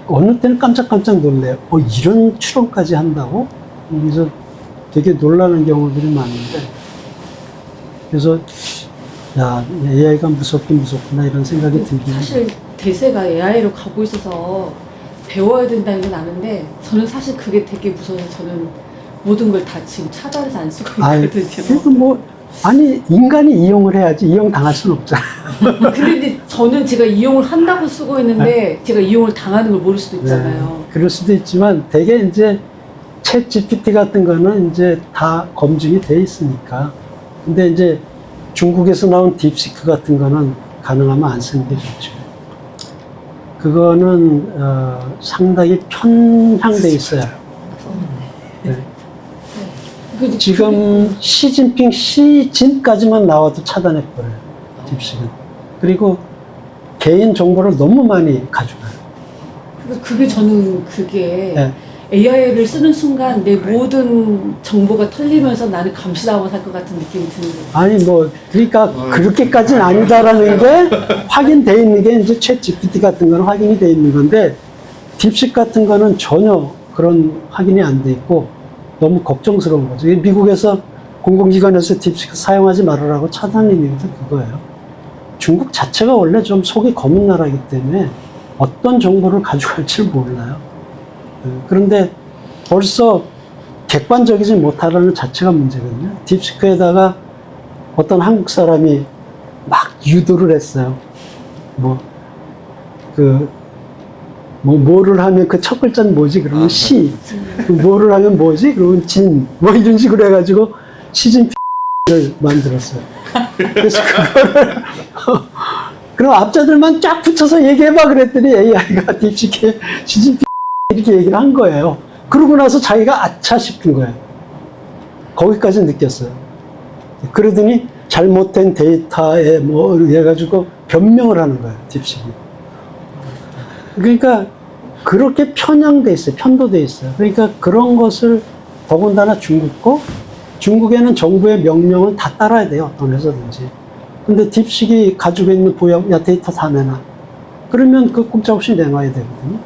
어느 때는 깜짝깜짝 놀래요. 이런 추론까지 한다고? 그래서 되게 놀라는 경우들이 많은데, 그래서 야, AI가 무섭긴 무섭구나 이런 생각이 들긴 해요. 사실 대세가 AI로 가고 있어서 배워야 된다는 건 아는데 저는 사실 그게 되게 무서워서 저는 모든 걸 다 지금 차단해서 안 쓰고 있거든요. 그래도 뭐 아니 인간이 이용을 해야지 이용 당할 수는 없잖아. 근데 이제 저는 제가 이용을 한다고 쓰고 있는데 제가 이용을 당하는 걸 모를 수도 있잖아요. 네, 그럴 수도 있지만 되게 이제 챗 GPT 같은 거는 이제 다 검증이 돼 있으니까. 근데 이제 중국에서 나온 딥시크 같은 거는 가능하면 안 쓰는 게 좋죠. 그거는 상당히 편향돼 있어요. 네. 그 지금 시진핑 시진까지만 나와도 차단해버려요. 딥시크는. 그리고 개인 정보를 너무 많이 가져가요. 그게 저는 그게 네. AI를 쓰는 순간 내 모든 정보가 털리면서 나는 감시당하고 살 것 같은 느낌이 드는 거예요. 아니 뭐 그러니까 그렇게까지는 아니다라는 게 확인돼 있는 게 이제 챗 GPT 같은 거는 확인이 돼 있는 건데 딥식 같은 거는 전혀 그런 확인이 안 돼 있고 너무 걱정스러운 거죠. 미국에서 공공기관에서 딥식 사용하지 말으라고 차단한 이유도 그거예요. 중국 자체가 원래 좀 속이 검은 나라이기 때문에 어떤 정보를 가져갈지 몰라요. 그런데 벌써 객관적이지 못하다는 자체가 문제거든요. 딥시크에다가 어떤 한국 사람이 막 유도를 했어요. 뭐를 하면 그 첫 글자는 뭐지? 그러면 시. 뭐를 하면 뭐지? 그러면 진. 뭐 이런 식으로 해가지고 시즌 를 만들었어요. 그래서 그거를 그럼 앞자들만 쫙 붙여서 얘기해봐 그랬더니 AI가 딥시크에 시즌 이렇게 얘기를 한 거예요. 그러고 나서 자기가 아차 싶은 거예요. 거기까지 느꼈어요. 그러더니 잘못된 데이터에 뭐 해가지고 변명을 하는 거예요. 딥식이. 그러니까 그렇게 편향돼 있어요. 편도돼 있어요. 그러니까 그런 것을 더군다나 중국에는 정부의 명령은 다 따라야 돼요. 어떤 회사든지. 근데 딥식이 가지고 있는 데이터 다 내놔. 그러면 그 꼼짝없이 내놔야 되거든요.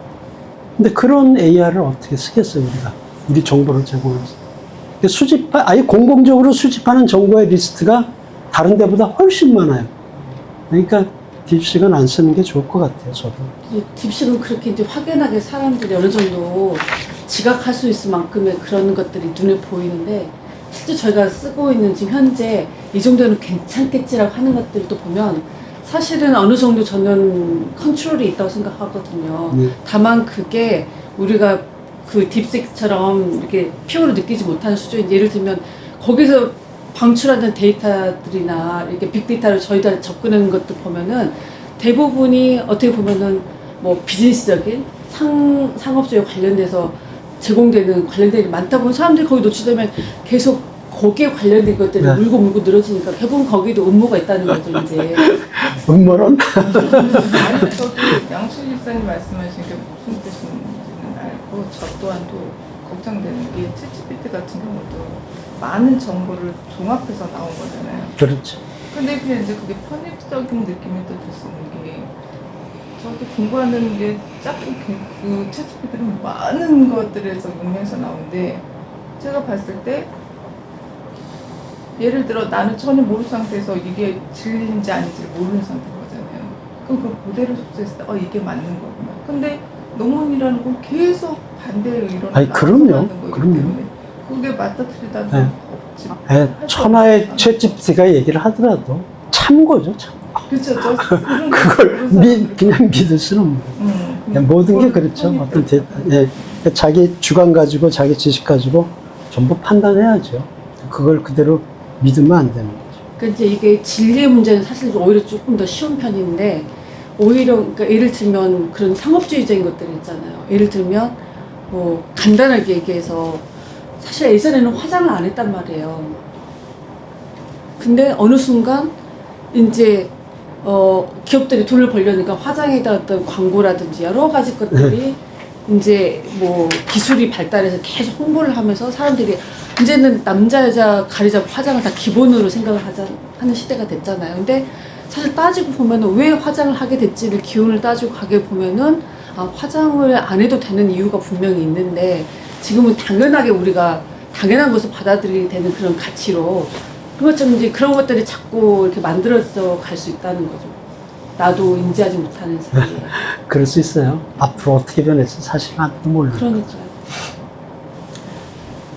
근데 그런 AI를 어떻게 쓰겠어요, 우리가? 우리 정보를 제공해서. 아예 공공적으로 수집하는 정보의 리스트가 다른 데보다 훨씬 많아요. 그러니까 딥식은 안 쓰는 게 좋을 것 같아요, 저도. 딥식은 그렇게 이제 확연하게 사람들이 어느 정도 지각할 수 있을 만큼의 그런 것들이 눈에 보이는데, 실제 저희가 쓰고 있는 지금 현재 이 정도는 괜찮겠지라고 하는 것들을 또 보면 사실은 어느 정도 저는 컨트롤이 있다고 생각하거든요. 네. 다만 그게 우리가 그 딥식처럼 이렇게 피부로 느끼지 못하는 수준, 예를 들면 거기서 방출하는 데이터들이나 이렇게 빅데이터를 저희가 접근하는 것도 보면은 대부분이 어떻게 보면은 뭐 비즈니스적인 상업적에 관련돼서 제공되는 관련된 게 많다 보면 사람들이 거기 노출되면 계속 거기에 관련된 것들이 네. 물고 늘어지니까 결국은 거기도 음모가 있다는 거죠, 이제. 음모론? 아니, 저도 양수 집사님 말씀하신 게 무슨 뜻인지는 알고 저 또한도 걱정되는 게 챗GPT 같은 경우도 많은 정보를 종합해서 나온 거잖아요. 그렇죠. 근데 그냥 이제 그게 편입적인 느낌이 또 들 수 있는 게 저도 공부하는 게 자꾸 그 챗GPT는 많은 것들에서 문맥에서 나오는데 제가 봤을 때 예를 들어 나는 전혀 모르는 상태에서 이게 진리인지 아닌지를 모르는 상태인 거잖아요. 그럼 그걸 그대로 접수했을 때 이게 맞는 거구나. 근데 논문이라는 건 계속 반대의 의론을 아니, 그럼요. 그럼요. 때문에 바꾸게 맞닥뜨리다 네. 없지. 천하의 챗GPT가 얘기를 하더라도 참고죠. 참. 그렇죠. 저 그런 그걸 그냥 믿을 수는 없는 거예요. 모든 게 그렇죠. 어떤 자기 주관 가지고 자기 지식 가지고 전부 판단해야죠. 그걸 그대로 믿으면 안 되는 거죠. 그러니까 이제 이게 진리의 문제는 사실 오히려 조금 더 쉬운 편인데 오히려 그러니까 예를 들면 그런 상업주의적인 것들 있잖아요. 예를 들면 뭐 간단하게 얘기해서 사실 예전에는 화장을 안 했단 말이에요. 근데 어느 순간 이제 기업들이 돈을 벌려니까 화장에다 어떤 광고라든지 여러 가지 것들이 이제 뭐 기술이 발달해서 계속 홍보를 하면서 사람들이 이제는 남자 여자 가리자고 화장을 다 기본으로 생각을 하는 시대가 됐잖아요. 근데 사실 따지고 보면은 왜 화장을 하게 됐지를 기운을 따지고 가게 보면은 화장을 안 해도 되는 이유가 분명히 있는데 지금은 당연하게 우리가 당연한 것을 받아들이게 되는 그런 가치로 그런 것처럼 이제 그런 것들이 자꾸 이렇게 만들어져 갈 수 있다는 거죠. 나도 인지하지 못하는 사이에. 그럴 수 있어요. 앞으로 어떻게 변할지 사실 아무도 몰라요. 그러니까요.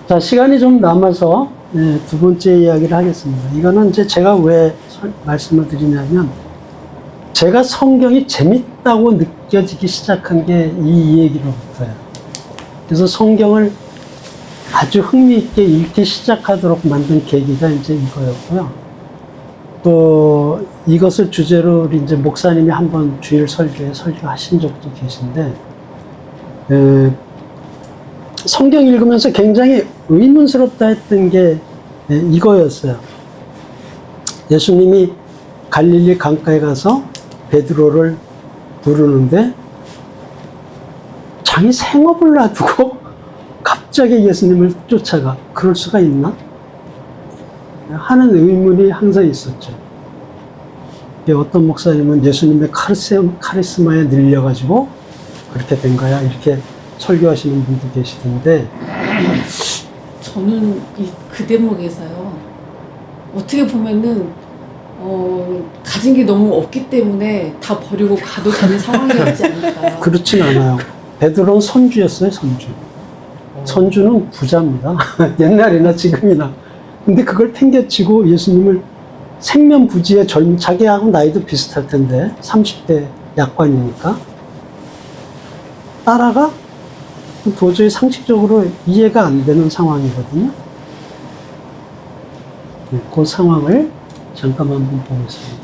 자, 시간이 좀 남아서 두 번째 이야기를 하겠습니다. 이거는 이제 제가 왜 말씀을 드리냐면 제가 성경이 재밌다고 느껴지기 시작한 게 이 얘기로부터예요. 그래서 성경을 아주 흥미있게 읽기 시작하도록 만든 계기가 이제 이거였고요. 또 이것을 주제로 우리 이제 목사님이 한번 주일 설교에 설교하신 적도 계신데 성경 읽으면서 굉장히 의문스럽다 했던 게 이거였어요. 예수님이 갈릴리 강가에 가서 베드로를 부르는데 자기 생업을 놔두고 갑자기 예수님을 쫓아가. 그럴 수가 있나? 하는 의문이 항상 있었죠. 어떤 목사님은 예수님의 카리스마에 늘려가지고 그렇게 된 거야. 이렇게 설교하시는 분도 계시던데 저는 그 대목에서요. 어떻게 보면은 가진 게 너무 없기 때문에 다 버리고 가도 되는 상황이었지 않을까. 그렇진 않아요. 베드로는 선주였어요, 선주. 선주는 부자입니다. 옛날이나 지금이나. 근데 그걸 팽개치고 예수님을 생면부지의 자기하고 나이도 비슷할 텐데 30대 약관이니까 따라가? 도저히 상식적으로 이해가 안 되는 상황이거든요. 그 상황을 잠깐만 한번 보겠습니다.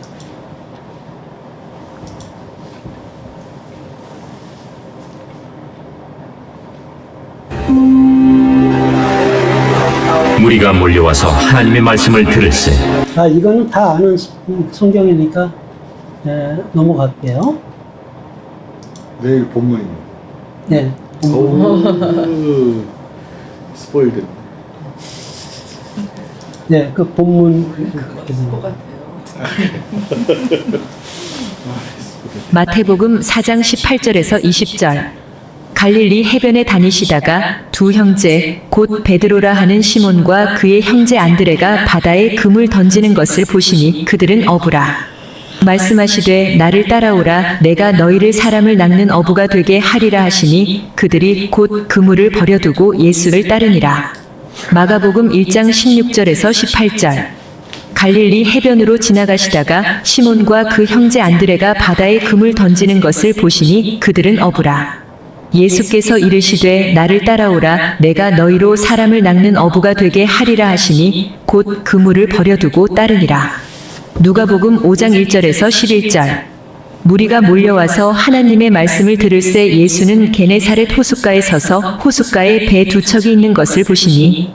무리가 몰려와서 하나님의 말씀을 들을세. 이거는 다 아는 성경이니까 넘어갈게요. 내일 본문입니다. 네. 오, 스포일 됐네. 네, 그 본문. 것 같아요. 마태복음 4장 18절에서 20절. 갈릴리 해변에 다니시다가 두 형제 곧 베드로라 하는 시몬과 그의 형제 안드레가 바다에 그물 던지는 것을 보시니 그들은 어부라. 말씀하시되 나를 따라오라 내가 너희를 사람을 낚는 어부가 되게 하리라 하시니 그들이 곧 그물을 버려두고 예수를 따르니라. 마가복음 1장 16절에서 18절. 갈릴리 해변으로 지나가시다가 시몬과 그 형제 안드레가 바다에 그물 던지는 것을 보시니 그들은 어부라. 예수께서 이르시되 나를 따라오라 내가 너희로 사람을 낚는 어부가 되게 하리라 하시니 곧 그물을 버려두고 따르니라. 누가복음 5장 1절에서 11절. 무리가 몰려와서 하나님의 말씀을 들을새 예수는 게네사렛 호숫가에 서서 호숫가에 배 두 척이 있는 것을 보시니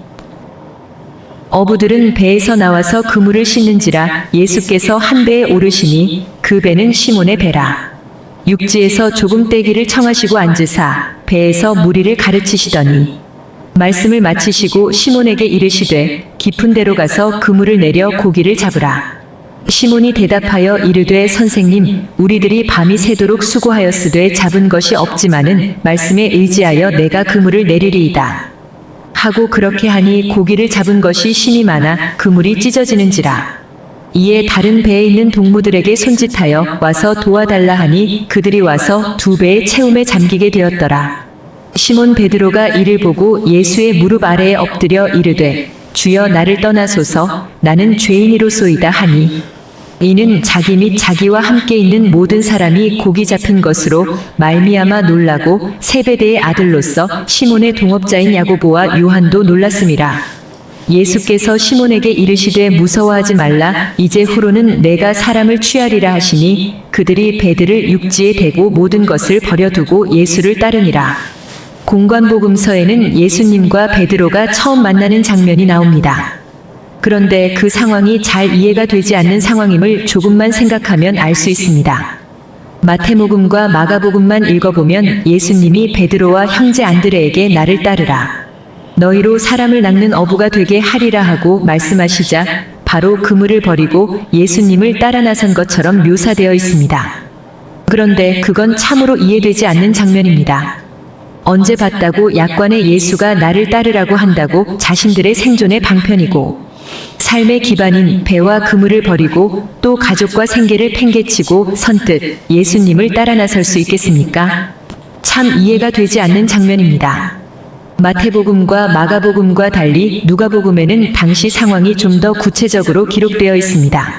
어부들은 배에서 나와서 그물을 씻는지라 예수께서 한 배에 오르시니 그 배는 시몬의 배라. 육지에서 조금 떼기를 청하시고 앉으사 배에서 무리를 가르치시더니 말씀을 마치시고 시몬에게 이르시되 깊은 데로 가서 그물을 내려 고기를 잡으라. 시몬이 대답하여 이르되 선생님 우리들이 밤이 새도록 수고하였으되 잡은 것이 없지만은 말씀에 의지하여 내가 그물을 내리리이다 하고 그렇게 하니 고기를 잡은 것이 심히 많아 그물이 찢어지는지라. 이에 다른 배에 있는 동무들에게 손짓하여 와서 도와달라 하니 그들이 와서 두 배의 채움에 잠기게 되었더라. 시몬 베드로가 이를 보고 예수의 무릎 아래에 엎드려 이르되 주여 나를 떠나소서 나는 죄인이로소이다 하니 이는 자기 및 자기와 함께 있는 모든 사람이 고기 잡힌 것으로 말미암아 놀라고 세베대의 아들로서 시몬의 동업자인 야고보와 요한도 놀랐음이라. 예수께서 시몬에게 이르시되 무서워하지 말라 이제 후로는 내가 사람을 취하리라 하시니 그들이 배들을 육지에 대고 모든 것을 버려두고 예수를 따르니라. 공관복음서에는 예수님과 베드로가 처음 만나는 장면이 나옵니다. 그런데 그 상황이 잘 이해가 되지 않는 상황임을 조금만 생각하면 알 수 있습니다. 마태복음과 마가복음만 읽어보면 예수님이 베드로와 형제 안드레에게 나를 따르라. 너희로 사람을 낚는 어부가 되게 하리라 하고 말씀하시자 바로 그물을 버리고 예수님을 따라 나선 것처럼 묘사되어 있습니다. 그런데 그건 참으로 이해되지 않는 장면입니다. 언제 봤다고 약관에 예수가 나를 따르라고 한다고 자신들의 생존의 방편이고 삶의 기반인 배와 그물을 버리고 또 가족과 생계를 팽개치고 선뜻 예수님을 따라 나설 수 있겠습니까? 참 이해가 되지 않는 장면입니다. 마태복음과 마가복음과 달리 누가복음에는 당시 상황이 좀 더 구체적으로 기록되어 있습니다.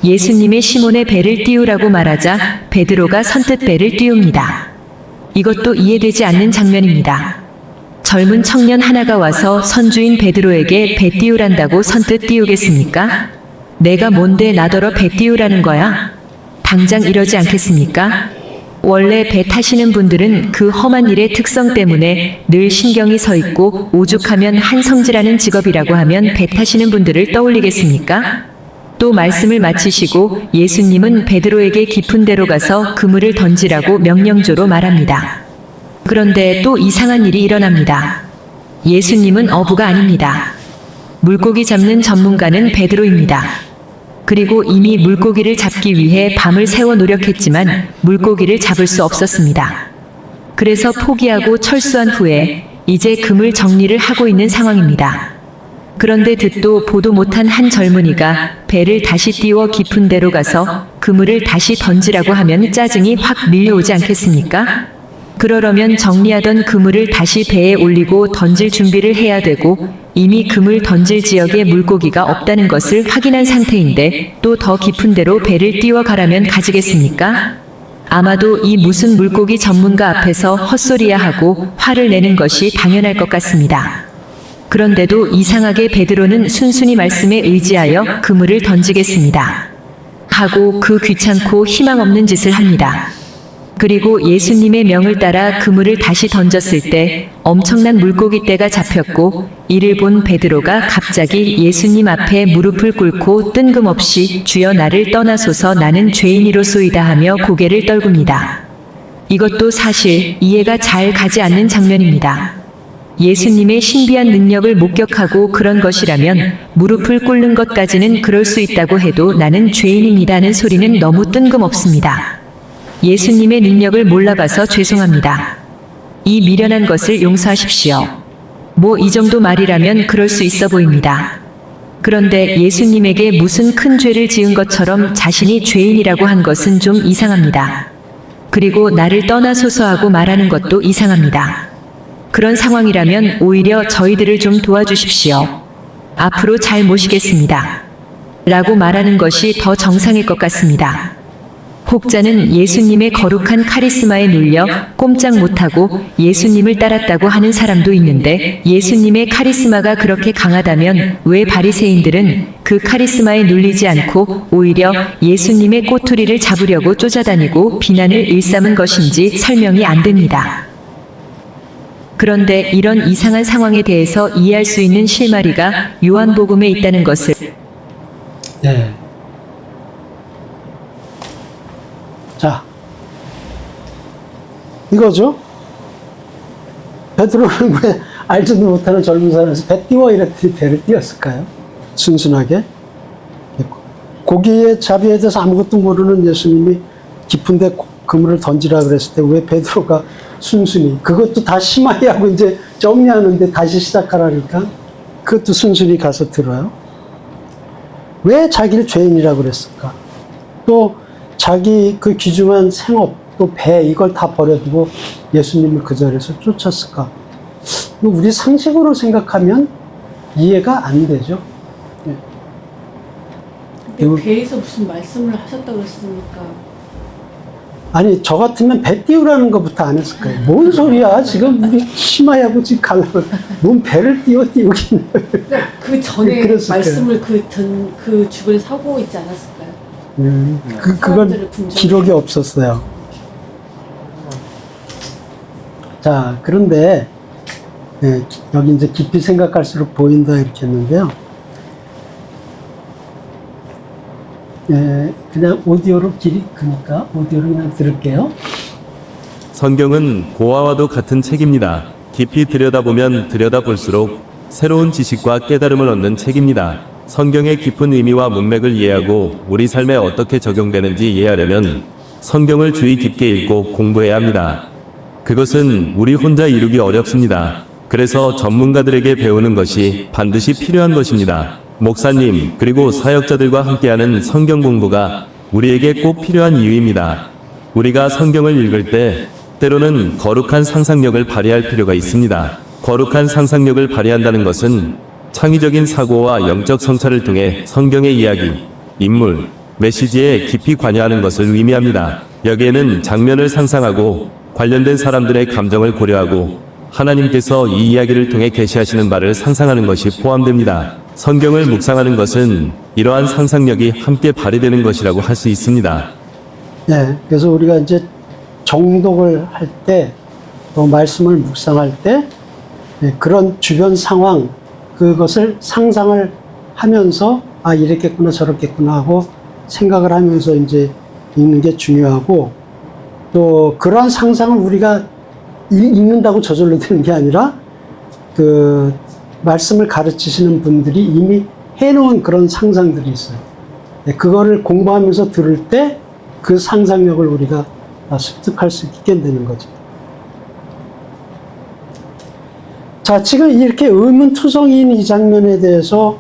예수님의 시몬의 배를 띄우라고 말하자 베드로가 선뜻 배를 띄웁니다. 이것도 이해되지 않는 장면입니다. 젊은 청년 하나가 와서 선주인 베드로에게 배 띄우란다고 선뜻 띄우겠습니까? 내가 뭔데 나더러 배 띄우라는 거야? 당장 이러지 않겠습니까? 원래 배 타시는 분들은 그 험한 일의 특성 때문에 늘 신경이 서 있고 오죽하면 한성지라는 직업이라고 하면 배 타시는 분들을 떠올리겠습니까? 또 말씀을 마치시고 예수님은 베드로에게 깊은 데로 가서 그물을 던지라고 명령조로 말합니다. 그런데 또 이상한 일이 일어납니다. 예수님은 어부가 아닙니다. 물고기 잡는 전문가는 베드로입니다. 그리고 이미 물고기를 잡기 위해 밤을 새워 노력했지만 물고기를 잡을 수 없었습니다. 그래서 포기하고 철수한 후에 이제 그물 정리를 하고 있는 상황입니다. 그런데 듣도 보도 못한 한 젊은이가 배를 다시 띄워 깊은 데로 가서 그물을 다시 던지라고 하면 짜증이 확 밀려오지 않겠습니까? 그러려면 정리하던 그물을 다시 배에 올리고 던질 준비를 해야 되고 이미 그물 던질 지역에 물고기가 없다는 것을 확인한 상태인데 또 더 깊은 데로 배를 띄워 가라면 가지겠습니까? 아마도 이 무슨 물고기 전문가 앞에서 헛소리야 하고 화를 내는 것이 당연할 것 같습니다. 그런데도 이상하게 베드로는 순순히 말씀에 의지하여 그물을 던지겠습니다. 하고 그 귀찮고 희망 없는 짓을 합니다. 그리고 예수님의 명을 따라 그물을 다시 던졌을 때 엄청난 물고기 떼가 잡혔고 이를 본 베드로가 갑자기 예수님 앞에 무릎을 꿇고 뜬금없이 주여 나를 떠나소서 나는 죄인이로소이다 하며 고개를 떨굽니다. 이것도 사실 이해가 잘 가지 않는 장면입니다. 예수님의 신비한 능력을 목격하고 그런 것이라면 무릎을 꿇는 것까지는 그럴 수 있다고 해도 나는 죄인입니다는 소리는 너무 뜬금없습니다. 예수님의 능력을 몰라봐서 죄송합니다. 이 미련한 것을 용서하십시오. 뭐 이 정도 말이라면 그럴 수 있어 보입니다. 그런데 예수님에게 무슨 큰 죄를 지은 것처럼 자신이 죄인이라고 한 것은 좀 이상합니다. 그리고 나를 떠나소서 하고 말하는 것도 이상합니다. 그런 상황이라면 오히려 저희들을 좀 도와주십시오. 앞으로 잘 모시겠습니다. 라고 말하는 것이 더 정상일 것 같습니다. 혹자는 예수님의 거룩한 카리스마에 눌려 꼼짝 못하고 예수님을 따랐다고 하는 사람도 있는데 예수님의 카리스마가 그렇게 강하다면 왜 바리새인들은 그 카리스마에 눌리지 않고 오히려 예수님의 꼬투리를 잡으려고 쫓아다니고 비난을 일삼은 것인지 설명이 안 됩니다. 그런데 이런 이상한 상황에 대해서 이해할 수 있는 실마리가 요한복음에 있다는 것을 네. 자, 이거죠. 베드로는 왜 알지도 못하는 젊은 사람에서 배 띄워 이랬더니 배를 띄웠을까요? 순순하게. 고기의 자비에 대해서 아무것도 모르는 예수님이 깊은데 그물을 던지라 그랬을 때 왜 베드로가 순순히 그것도 다 심하게 하고 이제 정리하는데 다시 시작하라니까 그것도 순순히 가서 들어요. 왜 자기를 죄인이라고 그랬을까? 또 자기 그 귀중한 생업, 또 배 이걸 다 버려두고 예수님을 그 자리에서 쫓았을까? 우리 상식으로 생각하면 이해가 안 되죠. 근데 배에서 무슨 말씀을 하셨다고 그랬습니까? 아니 저 같으면 배 띄우라는 것부터 안 했을 거예요. 뭔 소리야? 지금 우리 심하야고 지금 가려고 뭔 배를 띄우긴. 그러니까 그 전에 그랬을 말씀을 그 주변에 사고 있지 않았을까요? 그건 사람들을 분정해. 기록이 없었어요. 자, 그런데 여기 이제 깊이 생각할수록 보인다 이렇게 했는데요. 그냥 오디오로 길이 크니까 오디오로 그냥 들을게요. 성경은 고아와도 같은 책입니다. 깊이 들여다보면 들여다볼수록 새로운 지식과 깨달음을 얻는 책입니다. 성경의 깊은 의미와 문맥을 이해하고 우리 삶에 어떻게 적용되는지 이해하려면 성경을 주의 깊게 읽고 공부해야 합니다. 그것은 우리 혼자 이루기 어렵습니다. 그래서 전문가들에게 배우는 것이 반드시 필요한 것입니다. 목사님, 그리고 사역자들과 함께하는 성경 공부가 우리에게 꼭 필요한 이유입니다. 우리가 성경을 읽을 때 때로는 거룩한 상상력을 발휘할 필요가 있습니다. 거룩한 상상력을 발휘한다는 것은 창의적인 사고와 영적 성찰을 통해 성경의 이야기, 인물, 메시지에 깊이 관여하는 것을 의미합니다. 여기에는 장면을 상상하고 관련된 사람들의 감정을 고려하고 하나님께서 이 이야기를 통해 계시하시는 바를 상상하는 것이 포함됩니다. 성경을 묵상하는 것은 이러한 상상력이 함께 발휘되는 것이라고 할 수 있습니다. 네, 그래서 우리가 이제 정독을 할 때, 또 말씀을 묵상할 때, 그런 주변 상황, 그것을 상상을 하면서, 아, 이랬겠구나, 저랬겠구나 하고 생각을 하면서 이제 읽는 게 중요하고, 또 그러한 상상을 우리가 읽는다고 저절로 되는 게 아니라, 그 말씀을 가르치시는 분들이 이미 해놓은 그런 상상들이 있어요. 그거를 공부하면서 들을 때 그 상상력을 우리가 습득할 수 있게 되는 거죠. 자, 지금 이렇게 의문투성이인 이 장면에 대해서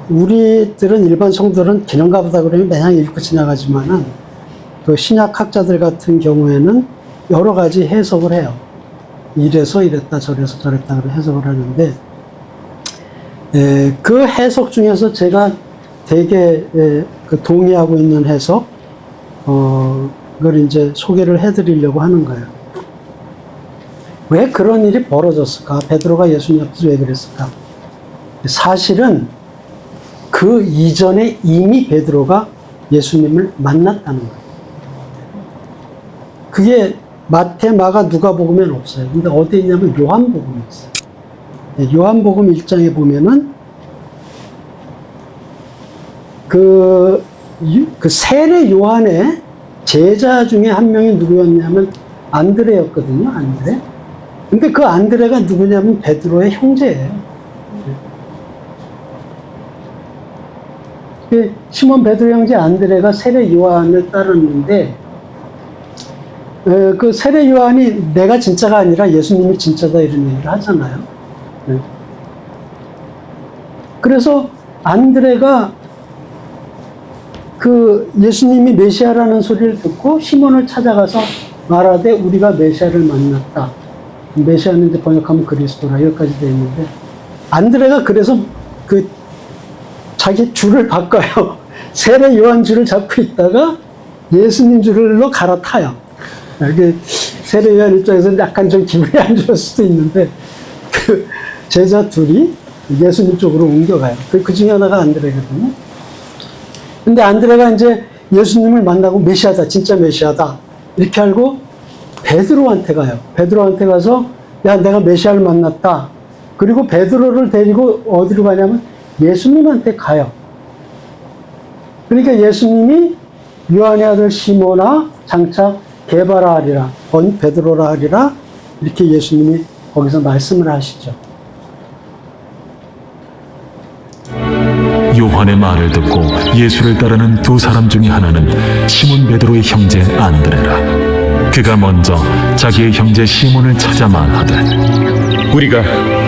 우리들은 일반 성도들은 기는가 보다 그러면 그냥 읽고 지나가지만은 그 신약학자들 같은 경우에는 여러 가지 해석을 해요. 이래서 이랬다 저래서 저랬다 그런 해석을 하는데 그 해석 중에서 제가 되게 그 동의하고 있는 해석 그걸 이제 소개를 해드리려고 하는 거예요. 왜 그런 일이 벌어졌을까? 베드로가 예수님 앞에서 왜 그랬을까? 사실은 그 이전에 이미 베드로가 예수님을 만났다는 거예요. 그게 마태, 마가, 누가복음에는 없어요. 근데 어디에 있냐면 요한복음에 있어요. 요한복음 1장에 보면은 그 세례 요한의 제자 중에 한 명이 누구였냐면 안드레였거든요. 안드레. 근데 그 안드레가 누구냐면 베드로의 형제예요. 시몬 베드로 형제 안드레가 세례 요한을 따랐는데 그 세례 요한이 내가 진짜가 아니라 예수님이 진짜다 이런 얘기를 하잖아요. 그래서 안드레가 그 예수님이 메시아라는 소리를 듣고 시몬을 찾아가서 말하되 우리가 메시아를 만났다. 메시아는 이제 번역하면 그리스도라 여기까지 되어 있는데 안드레가 그래서 그 자기 줄을 바꿔요. 세례 요한 줄을 잡고 있다가 예수님 줄로 갈아타요. 이게 세례 요한 입장에서는 약간 좀 기분이 안 좋을 수도 있는데 그 제자 둘이 예수님 쪽으로 옮겨가요. 그 중에 하나가 안드레거든요. 근데 안드레가 이제 예수님을 만나고 메시아다, 진짜 메시아다 이렇게 알고 베드로한테 가요. 베드로한테 가서 야 내가 메시아를 만났다. 그리고 베드로를 데리고 어디로 가냐면 예수님한테 가요. 그러니까 예수님이 요한의 아들 시몬아 장차 게바라 하리라, 베드로라 하리라 이렇게 예수님이 거기서 말씀을 하시죠. 요한의 말을 듣고 예수를 따르는 두 사람 중에 하나는 시몬 베드로의 형제 안드레라. 그가 먼저 자기의 형제 시몬을 찾아 말하되 우리가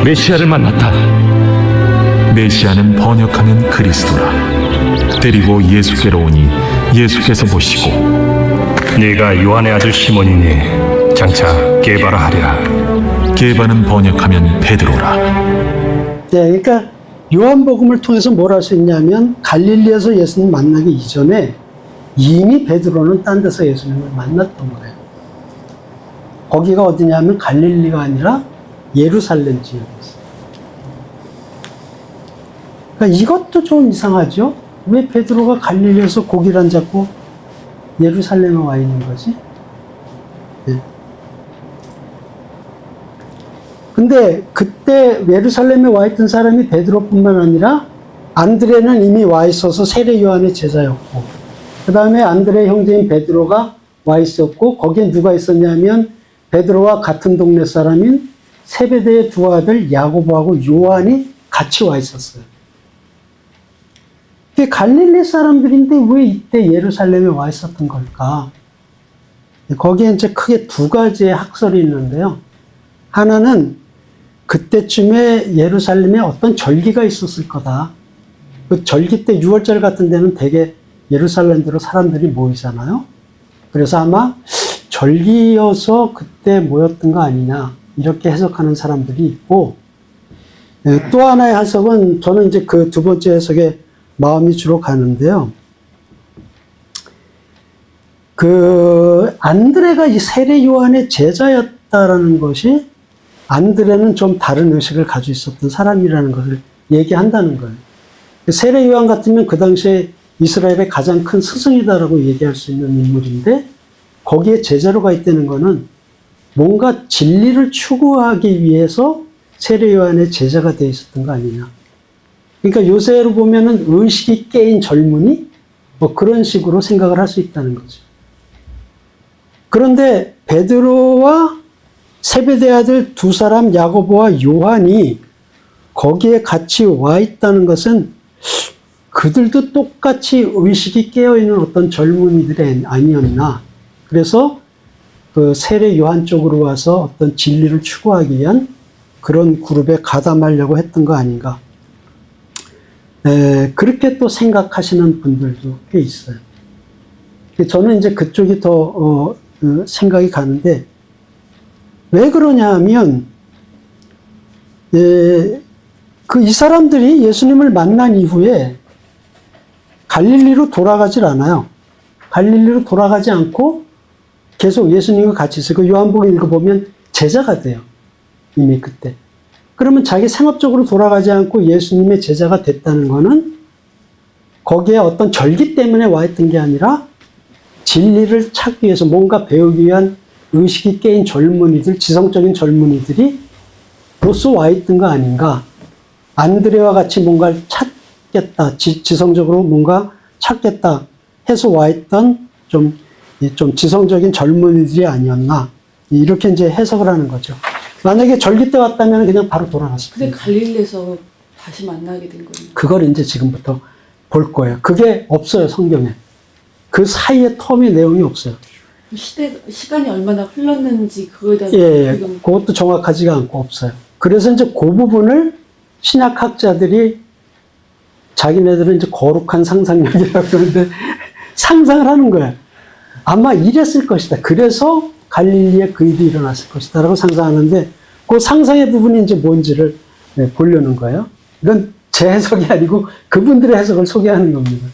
메시아를 만났다. 메시아는 번역하면 그리스도라. 데리고 예수께로 오니 예수께서 보시고 네가 요한의 아들 시몬이니 장차 게바라 하리라. 게바는 번역하면 베드로라. 네, 그러니까 요한복음을 통해서 뭘 할 수 있냐면 갈릴리에서 예수님 만나기 이전에 이미 베드로는 딴 데서 예수님을 만났던 거예요. 거기가 어디냐면 갈릴리가 아니라 예루살렘 지역이었어요. 그러니까 이것도 좀 이상하죠? 왜 베드로가 갈릴리에서 고기를 안 잡고 예루살렘에 와 있는 거지? 네. 근데 그때 예루살렘에 와 있던 사람이 베드로뿐만 아니라 안드레는 이미 와 있어서 세례 요한의 제자였고, 그 다음에 안드레 형제인 베드로가 와 있었고, 거기에 누가 있었냐면 베드로와 같은 동네 사람인 세베대의 두 아들 야고보하고 요한이 같이 와 있었어요. 그게 갈릴리 사람들인데 왜 이때 예루살렘에 와 있었던 걸까? 거기에 이제 크게 두 가지의 학설이 있는데요. 하나는 그때쯤에 예루살렘에 어떤 절기가 있었을 거다. 그 절기 때 6월절 같은 데는 되게 예루살렘으로 사람들이 모이잖아요. 그래서 아마 절기여서 그때 모였던 거 아니냐, 이렇게 해석하는 사람들이 있고, 또 하나의 해석은 저는 이제 그 두 번째 해석에 마음이 주로 가는데요. 그 안드레가 이 세례 요한의 제자였다라는 것이, 안드레는 좀 다른 의식을 가지고 있었던 사람이라는 것을 얘기한다는 거예요. 세례 요한 같으면 그 당시에 이스라엘의 가장 큰 스승이다라고 얘기할 수 있는 인물인데, 거기에 제자로 가 있다는 거는 뭔가 진리를 추구하기 위해서 세례 요한의 제자가 되어 있었던 거 아니냐. 그러니까 요새로 보면은 의식이 깨인 젊은이? 뭐 그런 식으로 생각을 할 수 있다는 거죠. 그런데 베드로와 세베대 아들 두 사람 야고보와 요한이 거기에 같이 와 있다는 것은 그들도 똑같이 의식이 깨어있는 어떤 젊은이들이 아니었나. 그래서 그 세례 요한 쪽으로 와서 어떤 진리를 추구하기 위한 그런 그룹에 가담하려고 했던 거 아닌가. 그렇게 또 생각하시는 분들도 꽤 있어요. 저는 이제 그쪽이 더 생각이 가는데, 왜 그러냐 하면, 이 사람들이 예수님을 만난 이후에 갈릴리로 돌아가질 않아요. 갈릴리로 돌아가지 않고 계속 예수님과 같이 있어요. 그 요한복음 읽어보면 제자가 돼요. 이미 그때. 그러면 자기 생업적으로 돌아가지 않고 예수님의 제자가 됐다는 거는 거기에 어떤 절기 때문에 와 있던 게 아니라 진리를 찾기 위해서 뭔가 배우기 위한 의식이 깨인 젊은이들, 지성적인 젊은이들이 로서 와 있던 거 아닌가. 안드레와 같이 뭔가를 찾겠다, 지성적으로 뭔가 찾겠다 해서 와 있던 좀 지성적인 젊은이들이 아니었나. 이렇게 이제 해석을 하는 거죠. 만약에 절기 때 왔다면 그냥 바로 돌아갔을 근데 거예요. 갈릴리에서 다시 만나게 된 거예요. 그걸 이제 지금부터 볼 거예요. 그게 없어요, 성경에. 그 사이에 텀의 내용이 없어요. 시간이 얼마나 흘렀는지 그거에 대한 지금 그것도 정확하지가 않고 없어요. 그래서 이제 그 부분을 신학학자들이 자기네들은 이제 거룩한 상상력이라고 그러는데 상상을 하는 거예요. 아마 이랬을 것이다. 그래서 갈릴리에 그 일이 일어났을 것이다 라고 상상하는데, 그 상상의 부분이 이제 뭔지를 보려는 거예요. 이건 제 해석이 아니고 그분들의 해석을 소개하는 겁니다.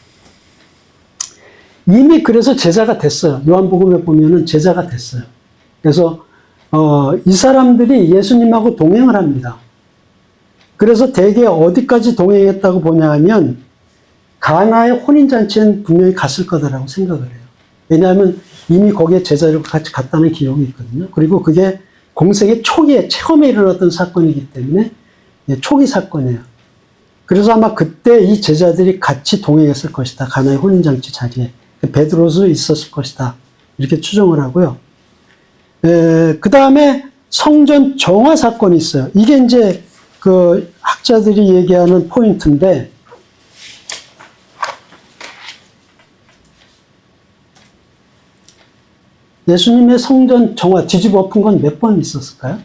이미 그래서 제자가 됐어요. 요한복음에 보면은 제자가 됐어요. 그래서 이 사람들이 예수님하고 동행을 합니다. 그래서 대개 어디까지 동행했다고 보냐 하면 가나의 혼인잔치엔 분명히 갔을 거다라고 생각을 해요. 왜냐하면 이미 거기에 제자로 같이 갔다는 기록이 있거든요. 그리고 그게 공생의 초기에 처음에 일어났던 사건이기 때문에 초기 사건이에요. 그래서 아마 그때 이 제자들이 같이 동행했을 것이다. 가나의 혼인잔치 자리에. 베드로도 있었을 것이다. 이렇게 추정을 하고요. 그 다음에 성전 정화 사건이 있어요. 이게 이제 그 학자들이 얘기하는 포인트인데, 예수님의 성전 정화 뒤집어 엎은 건 몇 번 있었을까요?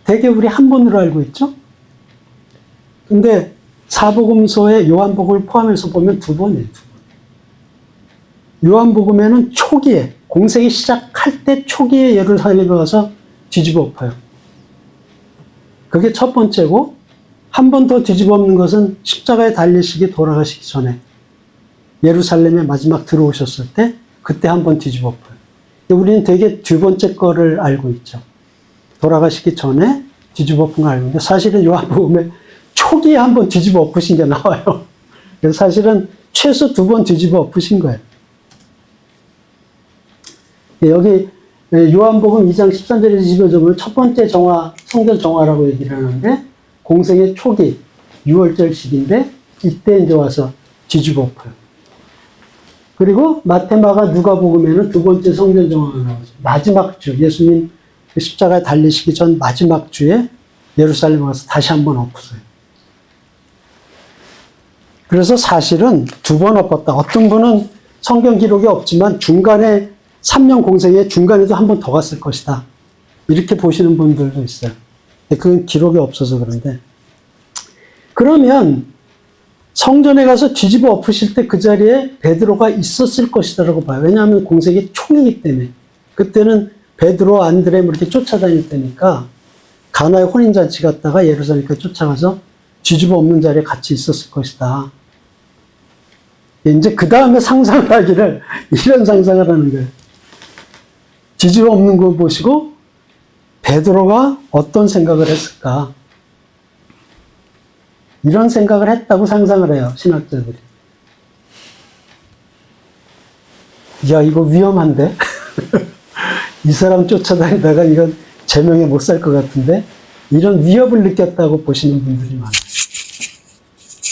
대개 우리 한 번으로 알고 있죠? 근데 사복음서의 요한복음을 포함해서 보면 두 번이에요. 두 번. 요한복음에는 초기에, 공생이 시작할 때 초기에 예루살렘에 가서 뒤집어 엎어요. 그게 첫 번째고, 한 번 더 뒤집어 엎는 것은 십자가에 달리시기 돌아가시기 전에 예루살렘에 마지막 들어오셨을 때 그때 한 번 뒤집어 엎어요. 우리는 되게 두 번째 거를 알고 있죠. 돌아가시기 전에 뒤집어 엎은 걸 알고 있는데 사실은 요한복음에 초기에 한 번 뒤집어 엎으신 게 나와요. 그래서 사실은 최소 2번 뒤집어 엎으신 거예요. 여기 요한복음 2장 13절에서 25절 보면 첫 번째 정화, 성전 정화라고 얘기를 하는데 공생의 초기 6월절식인데 이때 이제 와서 뒤집어 엎어요. 그리고 마태, 마가, 누가복음에는 두 번째 성전 정화가 나오죠. 마지막 주, 예수님 십자가에 달리시기 전 마지막 주에 예루살렘에 와서 다시 한번 엎으세요. 그래서 사실은 2번 엎었다. 어떤 분은 성경 기록이 없지만 중간에 3년 공생에 중간에도 한 번 더 갔을 것이다. 이렇게 보시는 분들도 있어요. 그건 기록이 없어서 그런데. 그러면 성전에 가서 뒤집어 엎으실 때 그 자리에 베드로가 있었을 것이다라고 봐요. 왜냐하면 공생이 총이기 때문에. 그때는 베드로, 안드레 이렇게 쫓아다닐 때니까 가나의 혼인잔치 갔다가 예루살렘까지 쫓아가서 뒤집어 엎는 자리에 같이 있었을 것이다. 이제 그 다음에 상상을 하기를 이런 상상을 하는 거예요. 뒤집어 엎는 거 보시고 베드로가 어떤 생각을 했을까? 이런 생각을 했다고 상상을 해요, 신학자들이. 야, 이거 위험한데? 이 사람 쫓아다니다가 이건 제명에 못 살 것 같은데? 이런 위협을 느꼈다고 보시는 분들이 많아요.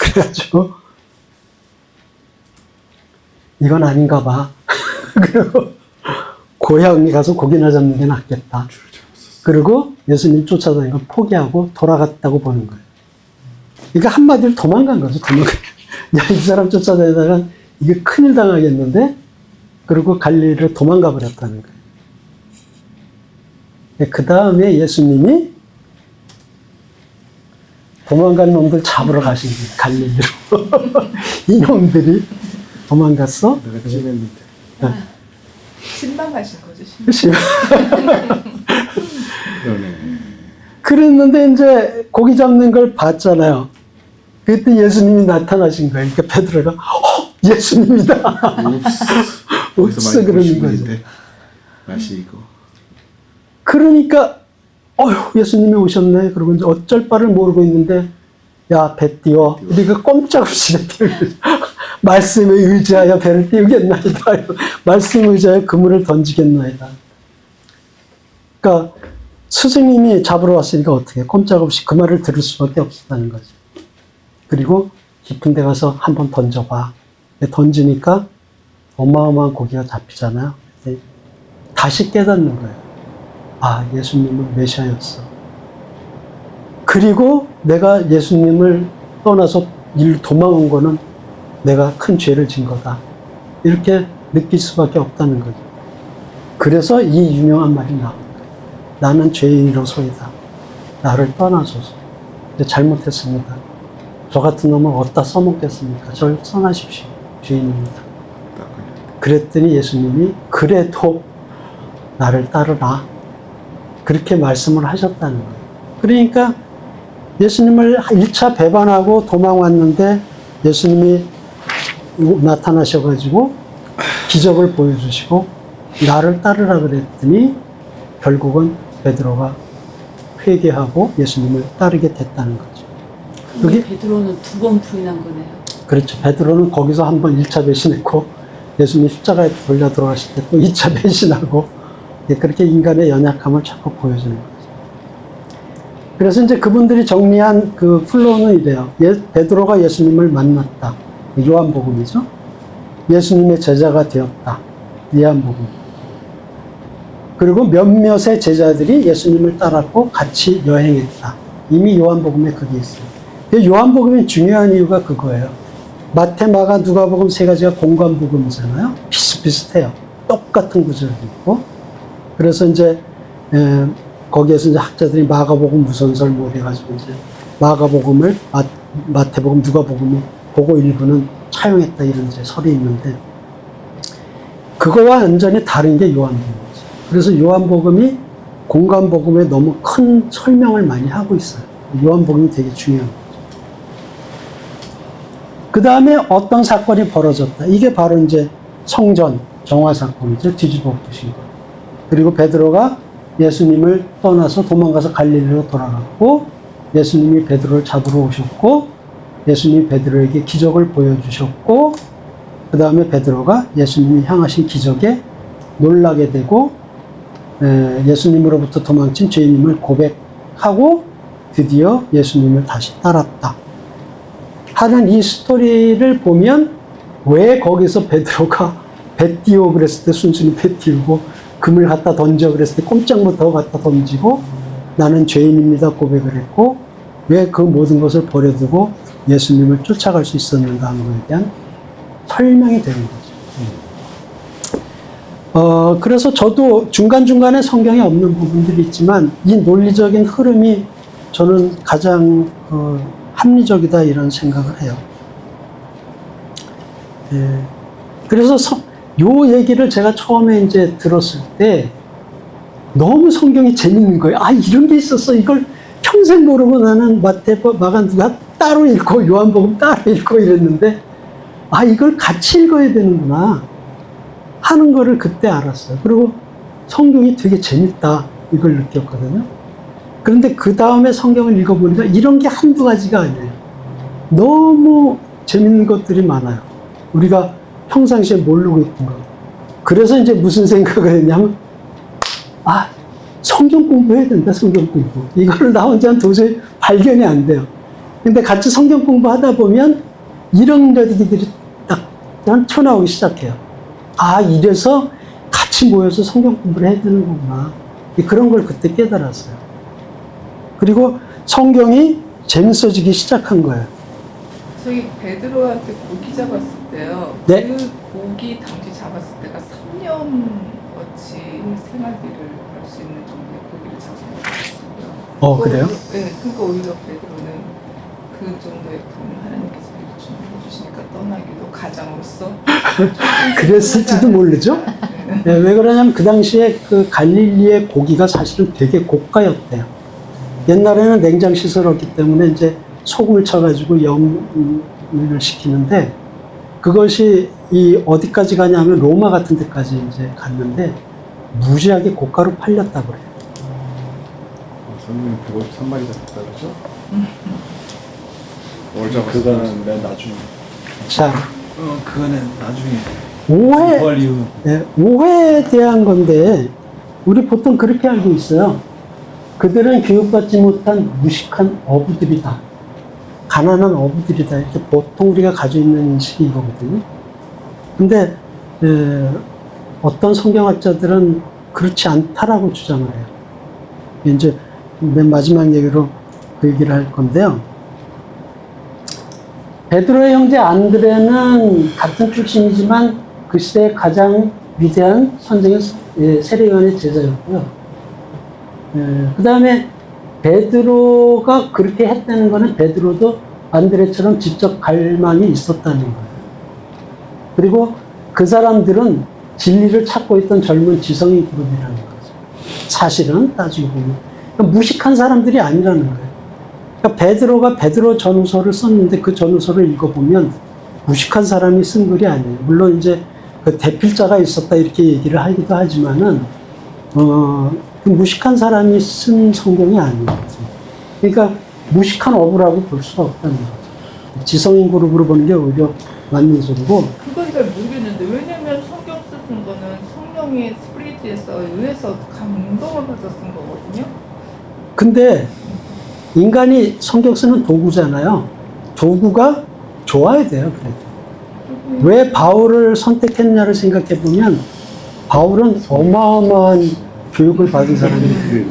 그래가지고, 이건 아닌가 봐. 그리고 고향에 가서 고기나 잡는 게 낫겠다. 그리고 예수님 쫓아다니는 걸 포기하고 돌아갔다고 보는 거예요. 그러니까 한마디로 도망간 거죠. 야, 이 사람 쫓아다니다가 이게 큰일 당하겠는데? 그리고 갈릴리로 도망가 버렸다는 거예요. 그 다음에 예수님이 도망간 놈들 잡으러 가신 거예요. 갈릴리로. 이놈들이 도망갔어? 내가 찜했는데. 신방하신 거죠, 그러네. 그랬는데 이제 고기 잡는 걸 봤잖아요. 그때 예수님이 나타나신 거예요. 그러니까 베드로가 예수님이다. 옵스 그러는 거죠. 맛이 이거. 그러니까 예수님이 오셨네. 그러고 이제 어쩔 바를 모르고 있는데 야, 배 띄워. 우리가 꼼짝없이 말씀에 의지하여 배를 띄우겠나이다. 말씀에 의지하여 그물을 던지겠나이다. 그러니까 스승님이 잡으러 왔으니까 어떻게 해? 꼼짝없이 그 말을 들을 수밖에 없었다는 거죠. 그리고 깊은 데 가서 한번 던져봐. 던지니까 어마어마한 고기가 잡히잖아요. 다시 깨닫는 거예요. 아, 예수님은 메시아였어. 그리고 내가 예수님을 떠나서 일로 도망온 거는 내가 큰 죄를 진 거다. 이렇게 느낄 수밖에 없다는 거죠. 그래서 이 유명한 말이 나옵니다. 나는 죄인으로소이다. 나를 떠나소서. 이제 잘못했습니다. 저 같은 놈을 어디다 써먹겠습니까? 저를 떠나십시오. 죄인입니다. 그랬더니 예수님이 그래도 나를 따르라. 그렇게 말씀을 하셨다는 거예요. 그러니까 예수님을 1차 배반하고 도망왔는데 예수님이 나타나셔가지고 기적을 보여주시고 나를 따르라 그랬더니 결국은 베드로가 회개하고 예수님을 따르게 됐다는 거죠. 그게 베드로는 2번 부인한 거네요. 그렇죠. 베드로는 거기서 한번 1차 배신했고 예수님 십자가에 돌려 들어가실 때 또 2차 배신하고 그렇게 인간의 연약함을 자꾸 보여주는 거죠. 그래서 이제 그분들이 정리한 그 플로우는 이래요. 베드로가 예수님을 만났다. 요한복음이죠. 예수님의 제자가 되었다. 요한복음. 그리고 몇몇의 제자들이 예수님을 따랐고 같이 여행했다. 이미 요한복음에 그게 있어요. 요한복음이 중요한 이유가 그거예요. 마태, 마가, 누가복음 3가지가 공관복음이잖아요. 비슷비슷해요. 똑같은 구절도 있고. 그래서 이제 거기에서 이제 학자들이 마가복음 무선설 뭐 해가지고 이제 마가복음을 마태복음, 누가복음이 보고 일부는 차용했다 이런 이제 설이 있는데 그거와 완전히 다른 게 요한복음이죠. 그래서 요한복음이 공간복음에 너무 큰 설명을 많이 하고 있어요. 요한복음이 되게 중요한 거죠. 그 다음에 어떤 사건이 벌어졌다. 이게 바로 이제 성전 정화 사건이죠. 뒤집어 엎으신 거. 그리고 베드로가 예수님을 떠나서 도망가서 갈릴리로 돌아갔고, 예수님이 베드로를 잡으러 오셨고, 예수님이 베드로에게 기적을 보여주셨고, 그 다음에 베드로가 예수님이 향하신 기적에 놀라게 되고, 예수님으로부터 도망친 죄인임을 고백하고 드디어 예수님을 다시 따랐다 하는 이 스토리를 보면, 왜 거기서 베드로가 배 띄워 그랬을 때 순순히 배 띄우고, 금을 갖다 던져 그랬을 때 꼼짝 못하고 갖다 던지고, 나는 죄인입니다 고백을 했고, 왜 그 모든 것을 버려두고 예수님을 쫓아갈 수 있었는가 하는 것에 대한 설명이 되는 거죠. 그래서 저도 중간중간에 성경에 없는 부분들이 있지만, 이 논리적인 흐름이 저는 가장 합리적이다 이런 생각을 해요. 그래서 요 얘기를 제가 처음에 이제 들었을 때 너무 성경이 재밌는 거예요. 아, 이런 게 있었어. 이걸 평생 모르고 나는 마태복음, 마가누가 따로 읽고 요한복음 따로 읽고 이랬는데, 아, 이걸 같이 읽어야 되는구나 하는 거를 그때 알았어요. 그리고 성경이 되게 재밌다 이걸 느꼈거든요. 그런데 그 다음에 성경을 읽어보니까 이런 게 한두 가지가 아니에요. 너무 재밌는 것들이 많아요. 우리가 평상시에 모르고 있던 거. 그래서 이제 무슨 생각을 했냐면, 아, 성경 공부해야 된다, 성경 공부. 이거를 나 혼자는 도저히 발견이 안 돼요. 근데 같이 성경 공부하다 보면 이런 것들이 딱 튀어나오기 시작해요. 아, 이래서 같이 모여서 성경 공부를 해야 되는 거구나. 그런 걸 그때 깨달았어요. 그리고 성경이 재밌어지기 시작한 거예요. 저희 베드로한테 고기 잡았을 때요. 네. 그 고기 당시 잡았을 때가 3년어치 생활비를 할 수 있는 정도의 고기를 잡았어요. 그래요? 네, 그러니까 오히려 베드로는 그 정도의 돈을 하나님께서 준비해 주시니까 떠나기도 가장으로서 그랬을지도 모르죠. 네, 왜 그러냐면 그 당시에 그 갈릴리의 고기가 사실은 되게 고가였대요. 옛날에는 냉장 시설이 없기 때문에 이제 소금을 쳐가지고 영을 시키는데, 그것이 어디까지 가냐면 로마 같은 데까지 이제 갔는데 무지하게 고가로 팔렸다고 그래요. 선생님 153마리 잡았다 그러죠? 뭘 잡았어요? 그거는 맨 나중에. 자, 그거는 나중에. 오해, 이유. 네, 오해에 대한 건데, 우리 보통 그렇게 알고 있어요. 그들은 교육받지 못한 무식한 어부들이다. 가난한 어부들이다. 이렇게 보통 우리가 가지고 있는 인식이 이거거든요. 근데 어떤 성경학자들은 그렇지 않다라고 주장을 해요. 이제 맨 마지막 얘기로 그 얘기를 할 건데요. 베드로의 형제 안드레는 같은 출신이지만 그 시대의 가장 위대한 선생의 세례요한의 제자였고요. 그 다음에 베드로가 그렇게 했다는 거는 베드로도 안드레처럼 지적 갈망이 있었다는 거예요. 그리고 그 사람들은 진리를 찾고 있던 젊은 지성인 그룹이라는 거죠. 사실은 따지고 보면. 그러니까 무식한 사람들이 아니라는 거예요. 그러니까 베드로가 베드로 전후서를 썼는데 그 전후서를 읽어보면 무식한 사람이 쓴 글이 아니에요. 물론 이제 그 대필자가 있었다 이렇게 얘기를 하기도 하지만은, 그 무식한 사람이 쓴 성경이 아닌 거죠. 그러니까 무식한 어부라고 볼 수가 없다는 거죠. 지성인 그룹으로 보는 게 오히려 맞는 소리고. 그건 잘 모르겠는데, 왜냐면 성경 쓰는 거는 성령의 스피릿에서 의해서 감동을 받아 쓴 거거든요. 근데 인간이 성경 쓰는 도구잖아요. 도구가 좋아야 돼요. 그래도. 왜 바울을 선택했냐를 생각해 보면, 바울은 어마어마한 교육을 받은 사람이에요.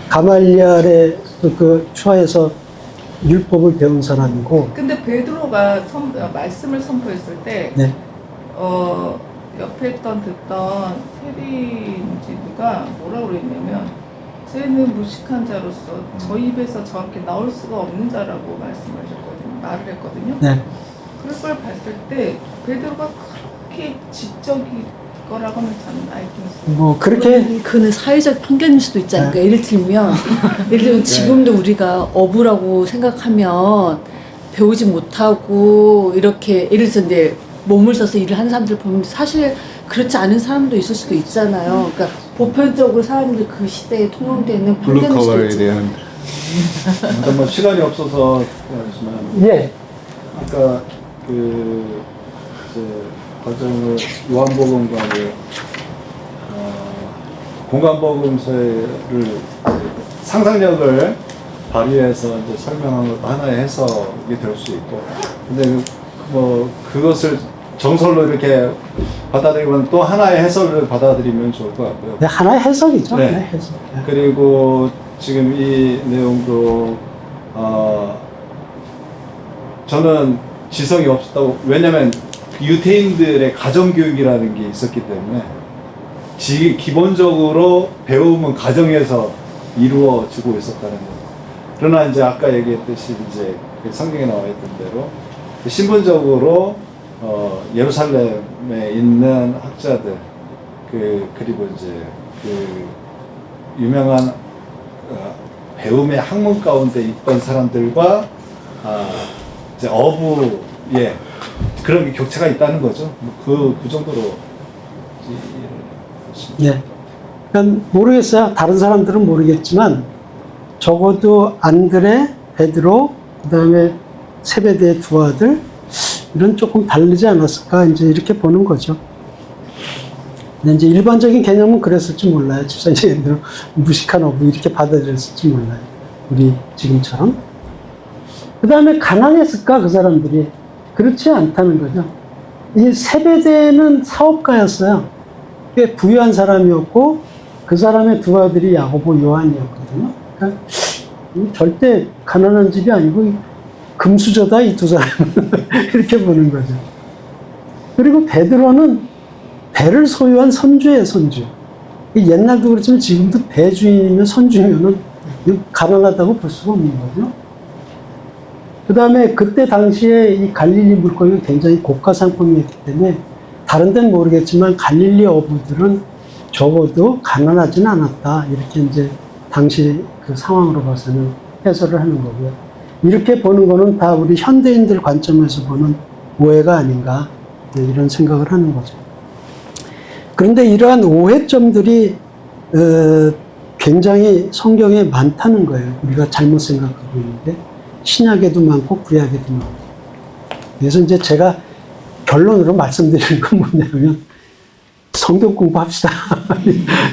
가말리엘의 그 추하에서 율법을 배운 사람이고. 근데 베드로가 말씀을 선포했을 때, 네. 옆에 듣던 세리인지 누가 뭐라고 그랬냐면, 쟤는 무식한 자로서 저 입에서 저렇게 나올 수가 없는 자라고 말을 했거든요. 네. 그걸 봤을 때 베드로가 그렇게 지적이 거라고 하면 저는 아이킹스. 뭐 그렇게 그는 사회적 편견일 수도 있지 않을까. 예를 들면 지금도 우리가 어부라고 생각하면 배우지 못하고 이렇게 예를 들어서 이제 몸을 써서 일을 하는 사람들 보면 사실 그렇지 않은 사람도 있을 수도 있잖아요. 그러니까 보편적으로 사람들 그 시대에 통용되는 편견일 수도 블루커버에 있지. 대한 근데 뭐 시간이 없어서 그렇지만 예, 아까 그 이제 과정을 요한복음과 이제 공간복음서를 상상력을 발휘해서 이제 설명한 것도 하나의 해석이 될 수 있고, 근데 뭐 그것을 정설로 이렇게 받아들이면 또 하나의 해석을 받아들이면 좋을 것 같고요. 네, 하나의 해석이죠. 네. 하나의 해석. 예. 그리고 지금 이 내용도 저는 지성이 없었다고, 왜냐하면 유태인들의 가정교육이라는 게 있었기 때문에 기본적으로 배움은 가정에서 이루어지고 있었다는 거. 그러나 이제 아까 얘기했듯이 이제 성경에 나와 있던 대로 신분적으로 예루살렘에 있는 학자들 그리고 이제 그 유명한 배움의 학문 가운데 있던 사람들과 이제 어부의 그런 게 격차가 있다는 거죠. 그 정도로 예. 그러니까 모르겠어요. 다른 사람들은 모르겠지만 적어도 안드레, 베드로, 그다음에 세베대의 두 아들 이런 조금 다르지 않았을까 이제 이렇게 보는 거죠. 근데 이제 일반적인 개념은 그랬을지 몰라요. 집사님들 무식한 어부 이렇게 받아들였을지 몰라요. 우리 지금처럼. 그다음에 가난했을까 그 사람들이? 그렇지 않다는 거죠. 이 세베대는 사업가였어요. 꽤 부유한 사람이었고 그 사람의 두 아들이 야고보, 요한이었거든요. 그러니까 절대 가난한 집이 아니고 금수저다 이 두 사람은 이렇게 보는 거죠. 그리고 베드로는 배를 소유한 선주예요, 선주. 옛날도 그렇지만 지금도 배 주인이면 선주면은 가난하다고 볼 수가 없는 거죠. 그 다음에 그때 당시에 이 갈릴리 물고기가 굉장히 고가 상품이었기 때문에 다른 데는 모르겠지만 갈릴리 어부들은 적어도 가난하지는 않았다. 이렇게 이제 당시 그 상황으로 봐서는 해설을 하는 거고요. 이렇게 보는 거는 다 우리 현대인들 관점에서 보는 오해가 아닌가 이런 생각을 하는 거죠. 그런데 이러한 오해점들이 굉장히 성경에 많다는 거예요. 우리가 잘못 생각하고 있는데 신약에도 많고 구약에도 많고. 그래서 이제 제가 결론으로 말씀드리는 건 뭐냐면 성경 공부합시다.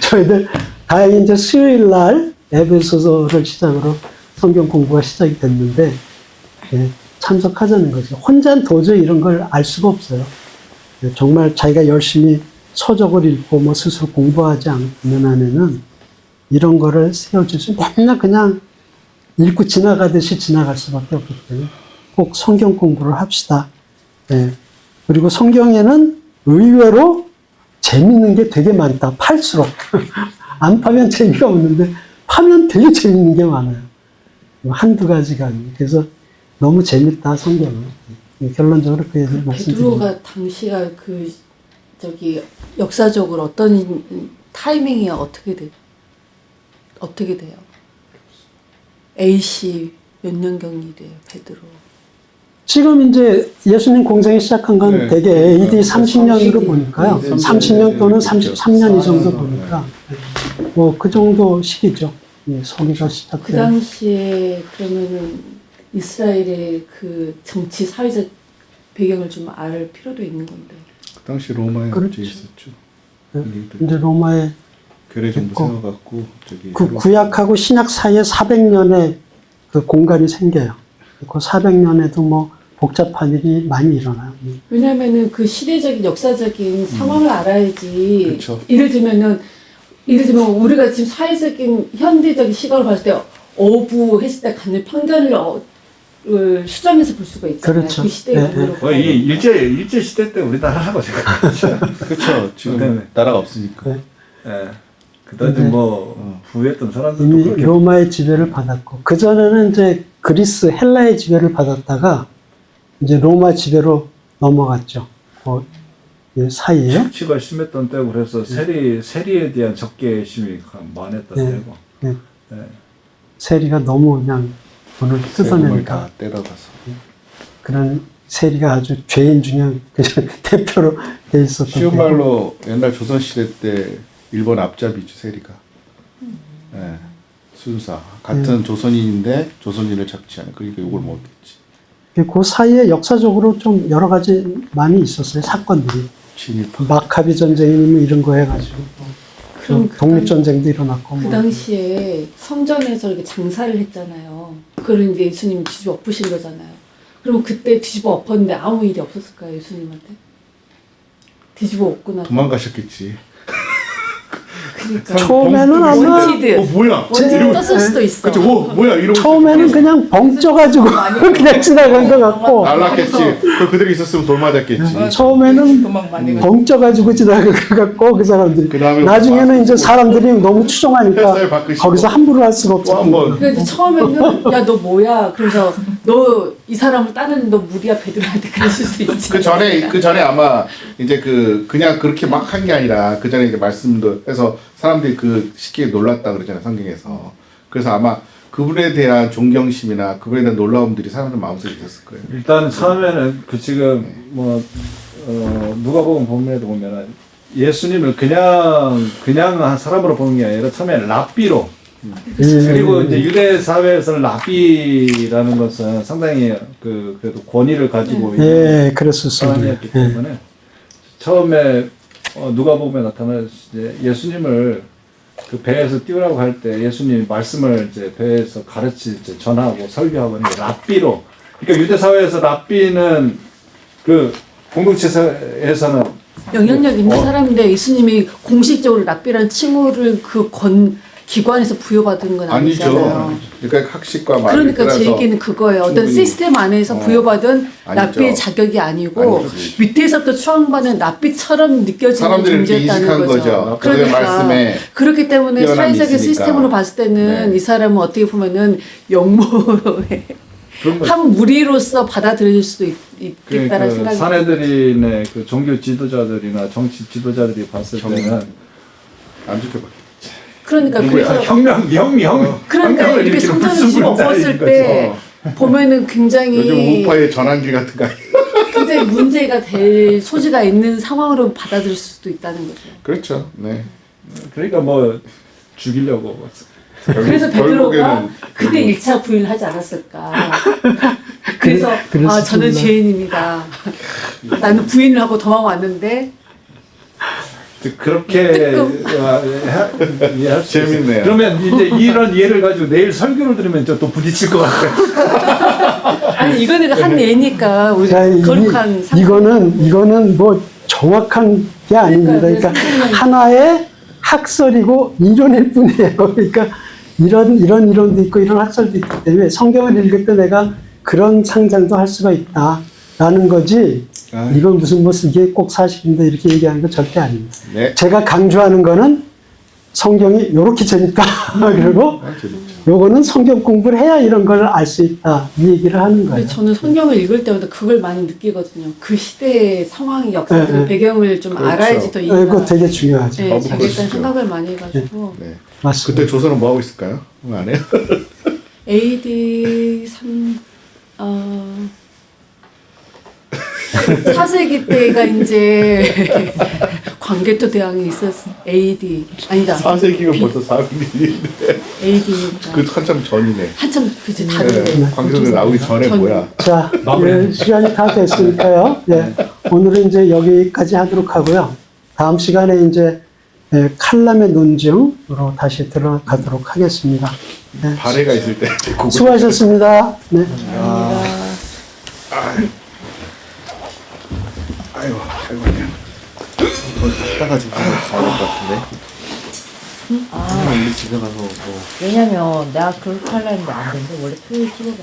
저희들 다행히 이제 수요일 날 에베소서를 시작으로 성경 공부가 시작이 됐는데 참석하자는 거죠. 혼자는 도저히 이런 걸 알 수가 없어요. 정말 자기가 열심히 서적을 읽고 뭐 스스로 공부하지 않는 한에는 이런 거를 세워줄 수 맨날 그냥 읽고 지나가듯이 지나갈 수밖에 없기 때문에 꼭 성경 공부를 합시다. 네. 그리고 성경에는 의외로 재밌는 게 되게 많다. 팔수록. 안 파면 재미가 없는데 파면 되게 재밌는 게 많아요. 한두 가지가 아니에요. 그래서 너무 재밌다, 성경은. 결론적으로 그 얘기를 말씀드립니다. 베드로가 당시가 역사적으로 어떤 타이밍이 어떻게 돼요? AC 몇 년경이래요, 베드로. 지금 이제 예수님 공생이 시작한 건 네. 대개 AD 30년으로 보니까요. 네. 30년 또는 33년 이 정도 보니까 뭐 그 정도 시기죠. 서기가 시작된. 그 당시에 그러면은 이스라엘의 그 정치 사회적 배경을 좀 알 필요도 있는 건데. 그 당시 로마에 그렇죠. 있었죠. 네. 이제 로마에 교례 정부 있고, 세워갖고 저기 그 구약하고 신약 사이에 400년의 그 공간이 생겨요. 그 400년에도 뭐 복잡한 일이 많이 일어나요. 왜냐하면은 그 시대적인 역사적인 상황을 알아야지. 그렇죠. 예를 들면 우리가 지금 사회적인 현대적인 시각을 봤을 때 어부 했을 때 갖는 편견을 수정해서 볼 수가 있잖아요. 그렇죠. 그 시대에 네, 네. 보면. 이 일제 시대 때 우리나라하고 제가 그렇죠. 지금 나라가 없으니까. 네. 예. 그다지 뭐 부했던 사람들도 이미 그렇게 로마의 지배를 받았고 그 전에는 이제 그리스 헬라의 지배를 받았다가 이제 로마 지배로 넘어갔죠. 사이에요. 착취가 심했던 때고 그래서 세리에 대한 적개심이 많았던 네. 때고. 네. 네. 세리가 너무 그냥 돈을 세금을 뜯어내니까 다 떼다가서. 그런 세리가 아주 죄인 중에 그냥 대표로 돼 있었던 쉬운 때고. 말로 옛날 조선시대 때 일본 앞잡이죠, 세리가. 예, 순사. 같은 조선인인데 조선인을 착취하는. 그러니까 욕을 먹었겠지. 그 사이에 역사적으로 좀 여러 가지 많이 있었어요. 사건들이. 친일파. 마카비 전쟁이면 이런 거 해가지고 그럼 독립전쟁도 일어났고 그 뭐. 당시에 성전에서 이렇게 장사를 했잖아요. 그걸 이제 예수님이 뒤집어 엎으신 거잖아요. 그럼 그때 뒤집어 엎었는데 아무 일이 없었을까요, 예수님한테? 뒤집어 엎고 나서. 도망가셨겠지. 그러니까. 처음에는 아마 원티드. 뭐야? 원티드 떴을 수도 있어. 그치, 뭐야? 이러고 처음에는 그냥 벙쪄가지고 그냥 지나간 것 같고 날랐겠지. 그대로 있었으면 돌 맞았겠지. 처음에는 도망 많이 가. 벙쪄가지고 지나간 것 같고 그 사람들이 그다음에 나중에는 이제 사람들이 너무 추종하니까 햇살 바꾸시고. 거기서 함부로 할 수가 또 없었고 한번 그러니까 이제 처음에는 야 너 뭐야? 그래서 너 이 사람을 따르는 너 무리야 베드로한테 그랬을 수 있지. 그 전에 아마 이제 그냥 그렇게 막 한 게 아니라 그 전에 이제 말씀도 해서 사람들이 그 쉽게 놀랐다 그러잖아요, 성경에서. 그래서 아마 그분에 대한 존경심이나 그분에 대한 놀라움들이 사람들 마음속에 있었을 거예요. 일단 처음에는 그 지금 뭐 누가복음 본문에도 보면은 예수님을 그냥 한 사람으로 보는 게 아니라 처음에 랍비로 그리고 이제 유대 사회에서는 랍비라는 것은 상당히 그래도 권위를 가지고 있는 그랬을 수 사람이었기 있는 때문에 처음에 누가복음에 나타나 이제 예수님을 그 배에서 띄우라고 할 때 예수님이 말씀을 이제 배에서 전하고 설교하고 이제 랍비로 그러니까 유대 사회에서 랍비는 그 공동체에서는 영향력 있는 사람인데 예수님이 공식적으로 랍비라는 칭호를 기관에서 부여받은 건 아니잖아요. 아니죠. 그러니까 학식과 말을 그러니까 제 따라서 얘기는 그거예요. 어떤 충분히 시스템 안에서 부여받은 아니죠. 랍비의 자격이 아니고 아니지. 밑에서부터 추앙받는 랍비처럼 느껴지는 사람들이 이렇게 존재였다는 인식한 거죠. 거죠. 그들의 말씀에 그렇기 때문에 뛰어남이 사회적인 있으니까. 시스템으로 봤을 때는 네. 이 사람은 어떻게 보면은 영모의 그런 거 한 무리로서 받아들일 수도 있겠다는 생각이 사내들인의 그 종교 지도자들이나 정치 지도자들이 봤을 때는 안 좋게 봐. 그러니까 누구야? 그래서 혁명 그러니까 혁명을 이렇게 일으키는 성전을 집어 불순물이다, 엎었을 이거죠. 때 보면은 굉장히 요즘 우파의 전환기 같은 거 아니에요? 굉장히 문제가 될 소지가 있는 상황으로 받아들일 수도 있다는 거죠. 그렇죠. 네. 그러니까 뭐 죽이려고 그래서 베드로가 결국에는 그때 1차 부인을 하지 않았을까. 그래서 그랬을 저는 줄이나. 죄인입니다. 나는 부인을 하고 도망왔는데 그렇게 이해할 수 재밌네요. 있어요. 그러면 이제 이런 예를 가지고 내일 설교를 들으면 또 부딪힐 것 같아요. 아니 이거는 한 예니까 우리 자, 거룩한 이거는 뭐 정확한 게 아닙니다. 그러니까 하나의 학설이고 이론일 뿐이에요. 그러니까 이런 이론도 있고 이런 학설도 있기 때문에 성경을 읽을 때 내가 그런 상상도 할 수가 있다라는 거지. 이건 무슨 이게 꼭 사실인데 이렇게 얘기하는 건 절대 아닙니다. 네. 제가 강조하는 거는 성경이 요렇게 재밌다. 그리고 재밌죠. 요거는 성경 공부를 해야 이런 걸 알 수 있다. 이 얘기를 하는 근데 거예요. 저는 성경을 읽을 때마다 그걸 많이 느끼거든요. 그 시대의 상황, 역사들, 네, 네. 배경을 좀 그렇죠. 알아야지 더 그거 되게 중요하죠. 네, 자기에 그러시죠. 대한 생각을 많이 해가지고 네. 맞습니다. 그때 조선은 뭐 하고 있을까요? 뭐 안 해요? AD 4세기 때가 이제 광개토 대왕이 있었어. AD 아니다. 4세기면 벌써 400년인데 AD 그 한참 전이네. 한참 그치 다른데. 네. 광교도 나오기 전에 전- 뭐야? 자, 시간이 다 됐으니까요. 네, 오늘은 이제 여기까지 하도록 하고요. 다음 시간에 이제 칼람의 논증으로 다시 들어가도록 하겠습니다. 네, 발해가 있을 때 그거 수고하셨습니다. 네. 아이고 그냥 따가지고 가야 될 것 같은데. 왜냐면 내가 그렇게 하려는데 안 되는데 원래 토요일 찍어야 돼.